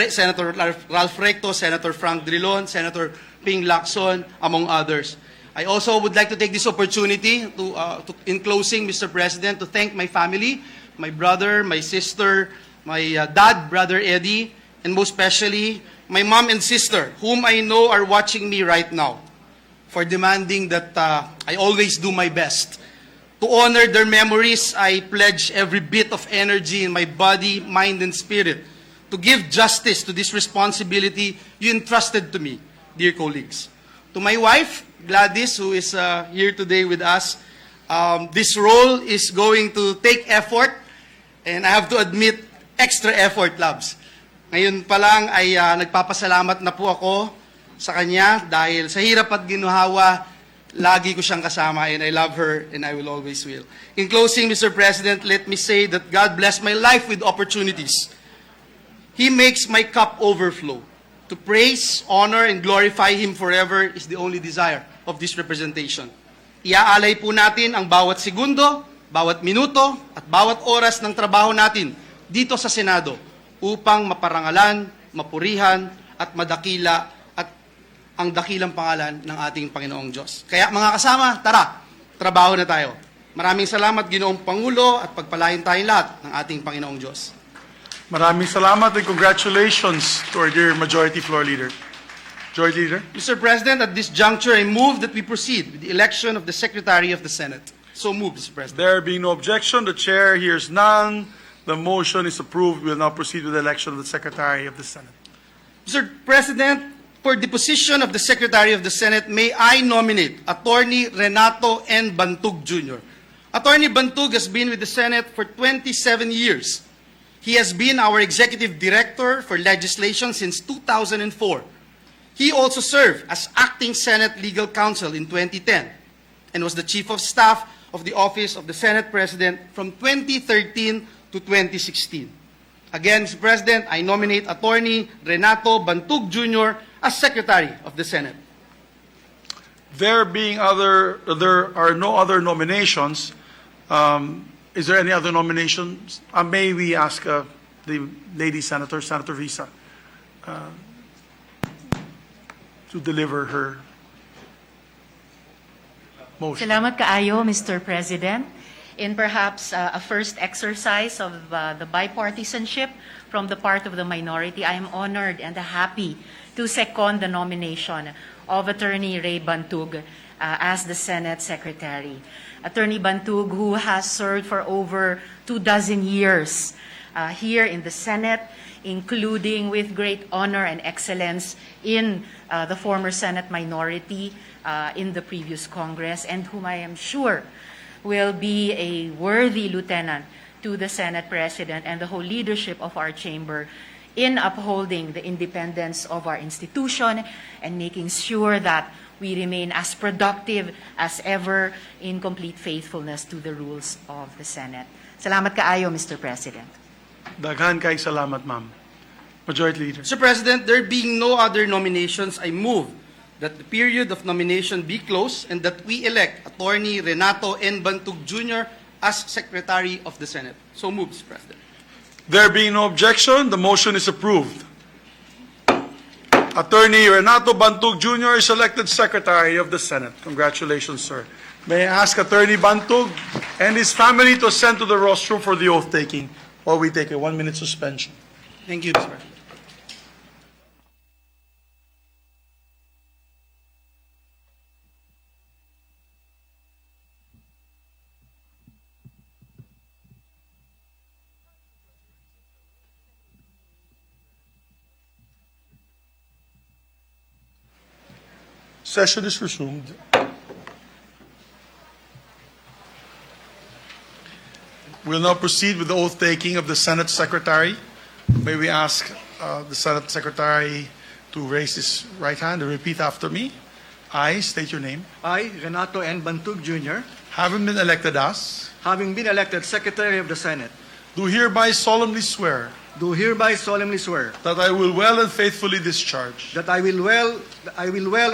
S1: Senator Ralph Recto, Senator Frank Drilon, Senator Ping Lacson, among others. I also would like to take this opportunity in closing, Mr. President, to thank my family, my brother, my sister, my dad, Brother Eddie, and most especially, my mom and sister, whom I know are watching me right now, for demanding that I always do my best. To honor their memories, I pledge every bit of energy in my body, mind, and spirit to give justice to this responsibility you entrusted to me, dear colleagues. To my wife, Gladys, who is here today with us, this role is going to take effort, and I have to admit, extra effort, Labs. Ngayon pa lang ay nagpapasalamat na po ako sa kanya dahil sa hirap at ginhawa, lagi ko siyang kasama, and I love her and I will always will. In closing, Mr. President, let me say that God bless my life with opportunities. He makes my cup overflow. To praise, honor, and glorify Him forever is the only desire of this representation. Iaalay po natin ang bawat segundo, bawat minuto, at bawat oras ng trabaho natin dito sa Senado upang maparangalan, mapurihan, at madakila at ang dakilang pangalan ng ating Panginoong Diyos. Kaya mga kasama, tara, trabaho na tayo. Maraming salamat, Ginoong Pangulo, at pagpalain tayong lahat ng ating Panginoong Diyos.
S2: Maraming salamat and congratulations to our dear Majority Floor Leader. Majority Leader.
S1: Mr. President, at this juncture, I move that we proceed with the election of the Secretary of the Senate. So moved, Mr. President.
S2: There being no objection, the Chair hears none. The motion is approved. We will now proceed with the election of the Secretary of the Senate.
S1: Mr. President, for the position of the Secretary of the Senate, may I nominate Attorney Renato N. Bantug Jr. Attorney Bantug has been with the Senate for 27 years. He has been our Executive Director for Legislation since 2004. He also served as Acting Senate Legal Counsel in 2010 and was the Chief of Staff of the Office of the Senate President from 2013 to 2016. Again, Mr. President, I nominate Attorney Renato Bantug Jr. as Secretary of the Senate.
S2: There are no other nominations. Is there any other nominations? May we ask the lady Senator, Senator Risa, to deliver her motion.
S13: Salamat kaayo, Mr. President. In perhaps a first exercise of the bipartisanship from the part of the minority, I am honored and happy to second the nomination of Attorney Ray Bantug as the Senate Secretary. Attorney Bantug, who has served for over 24 years here in the Senate, including with great honor and excellence in the former Senate minority in the previous Congress, and whom I am sure will be a worthy lieutenant to the Senate President and the whole leadership of our chamber in upholding the independence of our institution and making sure that we remain as productive as ever in complete faithfulness to the rules of the Senate. Salamat kaayo, Mr. President.
S2: Daghan kay salamat, ma'am. Majority Leader.
S1: Mr. President, there being no other nominations, I move that the period of nomination be closed and that we elect Attorney Renato N. Bantug Jr. as Secretary of the Senate. So moved, Mr. President.
S2: There being no objection, the motion is approved. Attorney Renato Bantug Jr. is elected Secretary of the Senate. Congratulations, sir. May I ask Attorney Bantug and his family to ascend to the rostrum for the oath-taking while we take a 1-minute suspension.
S1: Thank you, Mr. President.
S2: Session is resumed. We'll now proceed with the oath-taking of the Senate Secretary. May we ask the Senate Secretary to raise his right hand and repeat after me. I state your name.
S16: I, Renato N. Bantug Jr.,
S2: Having been elected as,
S16: having been elected Secretary of the Senate,
S2: do hereby solemnly swear
S16: do hereby solemnly swear
S2: that I will well and faithfully discharge,
S16: that I will well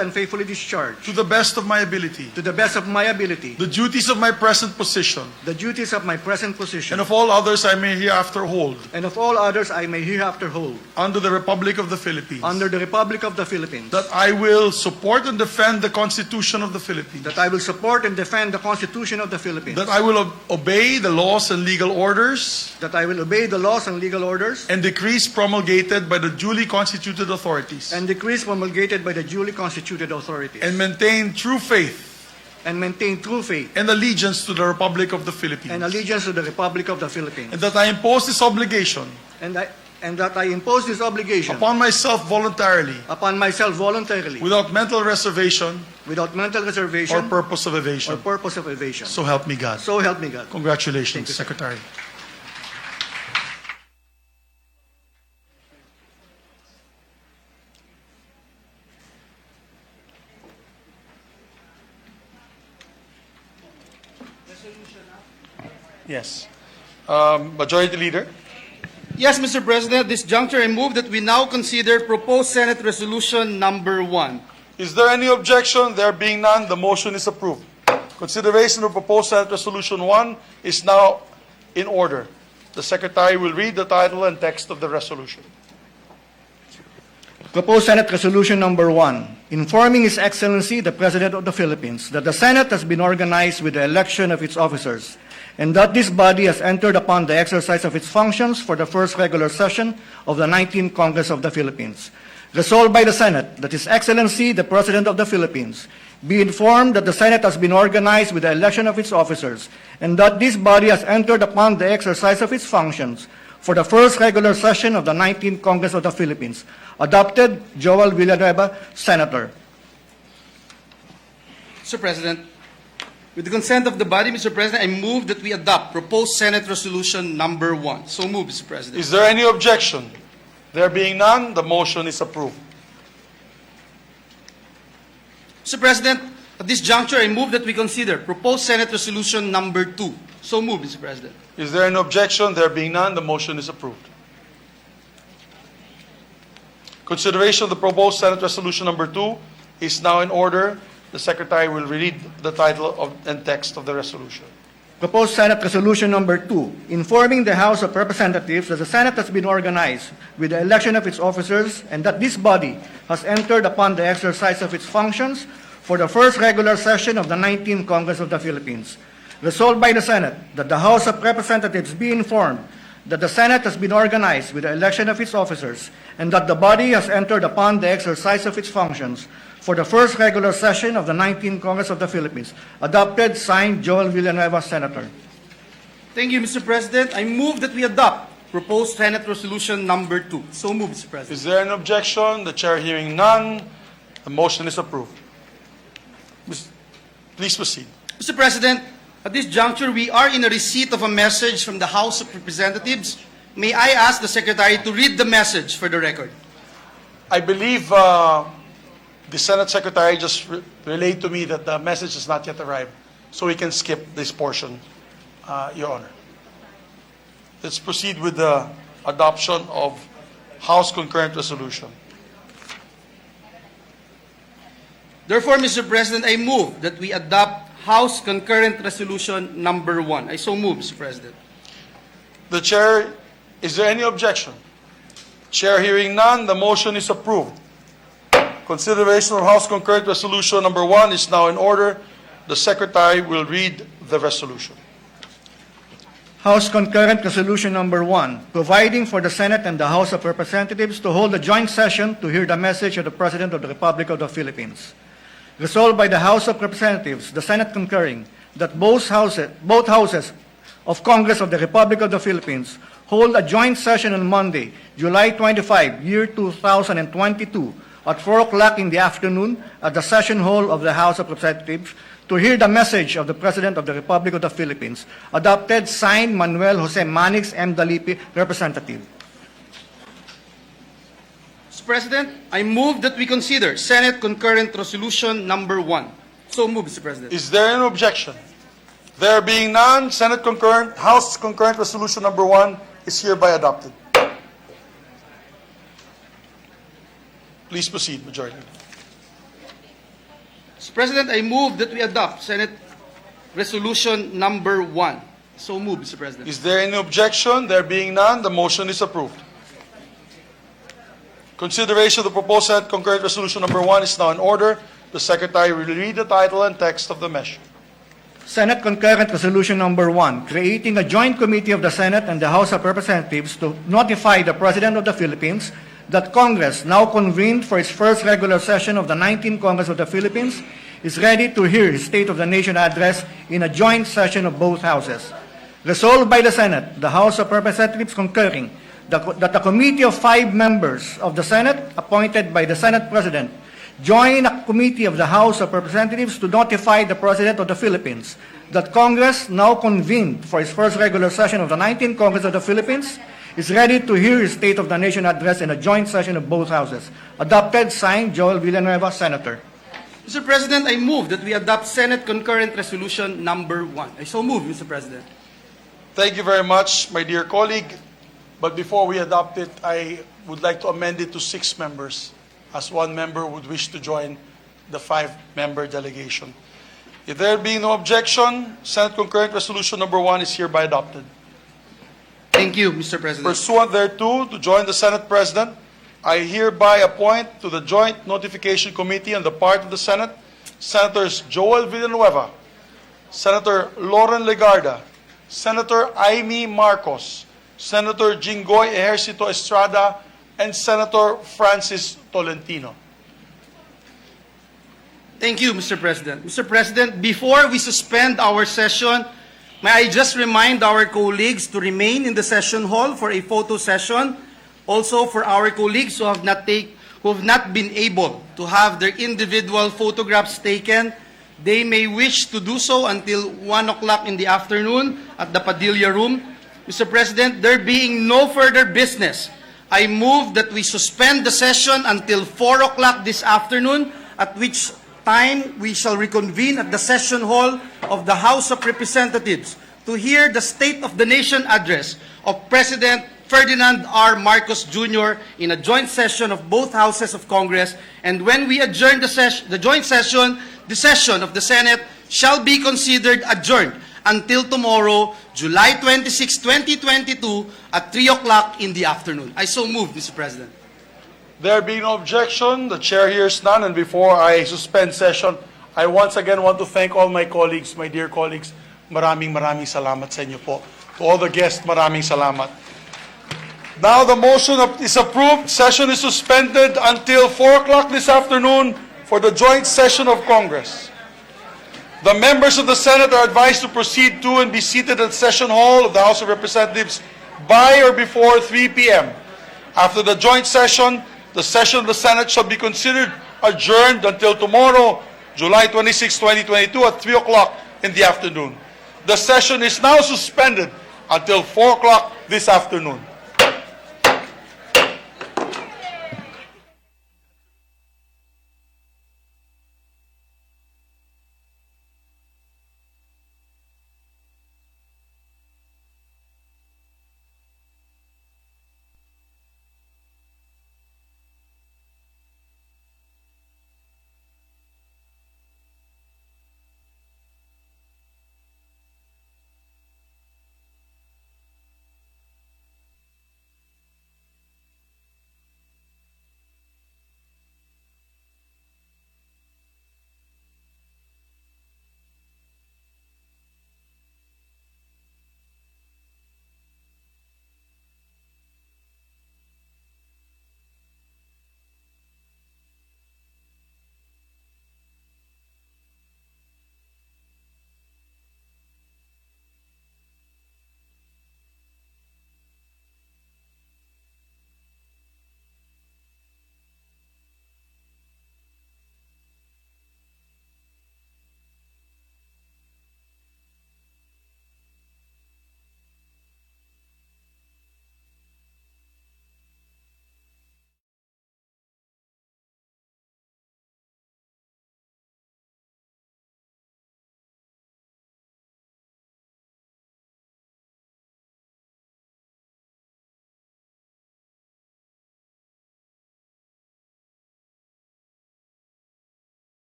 S16: and faithfully discharge,
S2: to the best of my ability,
S16: to the best of my ability,
S2: the duties of my present position,
S16: the duties of my present position,
S2: and of all others I may hereafter hold,
S16: and of all others I may hereafter hold,
S2: under the Republic of the Philippines,
S16: under the Republic of the Philippines,
S2: that I will support and defend the Constitution of the Philippines,
S16: that I will support and defend the Constitution of the Philippines,
S2: that I will obey the laws and legal orders
S16: that I will obey the laws and legal orders
S2: and decrees promulgated by the duly constituted authorities,
S16: and decrees promulgated by the duly constituted authorities,
S2: and maintain true faith
S16: and maintain true faith
S2: and allegiance to the Republic of the Philippines,
S16: and allegiance to the Republic of the Philippines,
S2: and that I impose this obligation
S16: and that I impose this obligation
S2: upon myself voluntarily,
S16: without mental reservation
S2: or purpose of evasion. So help me God.
S16: So help me God.
S2: Congratulations,
S16: Thank you,
S2: Secretary. Yes. Majority Leader.
S1: Yes, Mr. President, at this juncture, I move that we now consider proposed Senate Resolution number 1.
S2: Is there any objection? There being none, the motion is approved. Consideration of proposed Senate Resolution 1 is now in order. The Secretary will read the title and text of the resolution.
S16: Proposed Senate Resolution Number 1, informing His Excellency, the President of the Philippines, that the Senate has been organized with the election of its officers, and that this body has entered upon the exercise of its functions for the first regular session of the 19th Congress of the Philippines. Resolved by the Senate that His Excellency, the President of the Philippines, be informed that the Senate has been organized with the election of its officers, and that this body has entered upon the exercise of its functions for the first regular session of the 19th Congress of the Philippines. Adopted, Joel Villanueva, Senator.
S1: Mr. President, with the consent of the body, Mr. President, I move that we adopt proposed Senate Resolution number 1. So move, Mr. President.
S2: Is there any objection? There being none, the motion is approved.
S1: Mr. President, at this juncture, I move that we consider proposed Senate Resolution number 2. So move, Mr. President.
S2: Is there an objection? There being none, the motion is approved. Consideration of the proposed Senate Resolution number 2 is now in order. The Secretary will read the title and text of the resolution.
S16: Proposed Senate Resolution Number 2, informing the House of Representatives that the Senate has been organized with the election of its officers, and that this body has entered upon the exercise of its functions for the first regular session of the 19th Congress of the Philippines. Resolved by the Senate that the House of Representatives be informed that the Senate has been organized with the election of its officers, and that the body has entered upon the exercise of its functions for the first regular session of the 19th Congress of the Philippines. Adopted, signed, Joel Villanueva, Senator.
S1: Thank you, Mr. President. I move that we adopt proposed Senate Resolution number 2. So move, Mr. President.
S2: Is there an objection? The Chair hearing none, the motion is approved. Please proceed.
S1: Mr. President, at this juncture, we are in a receipt of a message from the House of Representatives. May I ask the Secretary to read the message for the record?
S2: I believe the Senate Secretary just relayed to me that the message has not yet arrived, so we can skip this portion, Your Honor. Let's proceed with the adoption of House Concurrent Resolution.
S1: Therefore, Mr. President, I move that we adopt House Concurrent Resolution number 1. I so move, Mr. President.
S2: The Chair, is there any objection? Chair hearing none, the motion is approved. Consideration of House Concurrent Resolution number 1 is now in order. The Secretary will read the resolution.
S16: House Concurrent Resolution Number 1, providing for the Senate and the House of Representatives to hold a joint session to hear the message of the President of the Republic of the Philippines. Resolved by the House of Representatives, the Senate concurring, that both houses of Congress of the Republic of the Philippines hold a joint session on Monday, July 25, year 2022, at 4 o'clock in the afternoon at the session hall of the House of Representatives to hear the message of the President of the Republic of the Philippines. Adopted, signed, Manuel Jose Manix M. Dalipi, Representative.
S1: Mr. President, I move that we consider Senate Concurrent Resolution number 1. So move, Mr. President.
S2: Is there an objection? There being none, House Concurrent Resolution number 1 is hereby adopted. Please proceed, Majority Leader.
S1: Mr. President, I move that we adopt Senate Resolution number 1. So move, Mr. President.
S2: Is there any objection? There being none, the motion is approved. Consideration of the proposed Senate Concurrent Resolution number 1 is now in order. The Secretary will read the title and text of the measure.
S16: Senate Concurrent Resolution Number 1, creating a joint committee of the Senate and the House of Representatives to notify the President of the Philippines that Congress, now convened for its first regular session of the 19th Congress of the Philippines, is ready to hear his State of the Nation address in a joint session of both houses. Resolved by the Senate, the House of Representatives concurring, that a committee of 5 members of the Senate, appointed by the Senate President, join a committee of the House of Representatives to notify the President of the Philippines that Congress, now convened for its first regular session of the 19th Congress of the Philippines, is ready to hear his State of the Nation address in a joint session of both houses. Adopted, signed, Joel Villanueva, Senator.
S1: Mr. President, I move that we adopt Senate Concurrent Resolution number 1. I so move, Mr. President.
S2: Thank you very much, my dear colleague. But before we adopt it, I would like to amend it to 6 members, as 1 member would wish to join the 5-member delegation. If there be no objection, Senate Concurrent Resolution number 1 is hereby adopted.
S1: Thank you, Mr. President.
S2: Pursuant thereto, to join the Senate President, I hereby appoint to the Joint Notification Committee on the part of the Senate, Senators Joel Villanueva, Senator Loren Legarda, Senator Amy Marcos, Senator Jinggoy Ejercito Estrada, and Senator Francis Tolentino.
S1: Thank you, Mr. President. Mr. President, before we suspend our session, may I just remind our colleagues to remain in the session hall for a photo session. Also, for our colleagues who have not been able to have their individual photographs taken, they may wish to do so until 1 o'clock in the afternoon at the Padilla Room. Mr. President, there being no further business, I move that we suspend the session until 4 o'clock this afternoon, at which time we shall reconvene at the session hall of the House of Representatives to hear the State of the Nation address of President Ferdinand R. Marcos Jr. in a joint session of both houses of Congress. And when we adjourn the joint session, the session of the Senate shall be considered adjourned until tomorrow, July 26, 2022, at 3 o'clock in the afternoon. I so move, Mr. President.
S2: There being no objection, the chair hears none, and before I suspend session, I once again want to thank all my colleagues, my dear colleagues. Maraming salamat sa inyo po. To all the guests, maraming salamat. Now the motion is approved. Session is suspended until 4 o'clock this afternoon for the joint session of Congress. The members of the Senate are advised to proceed to and be seated at Session Hall of the House of Representatives by or before 3 p.m. After the joint session, the session of the Senate shall be considered adjourned until tomorrow, July 26, 2022 at 3 o'clock in the afternoon. The session is now suspended until 4 o'clock this afternoon.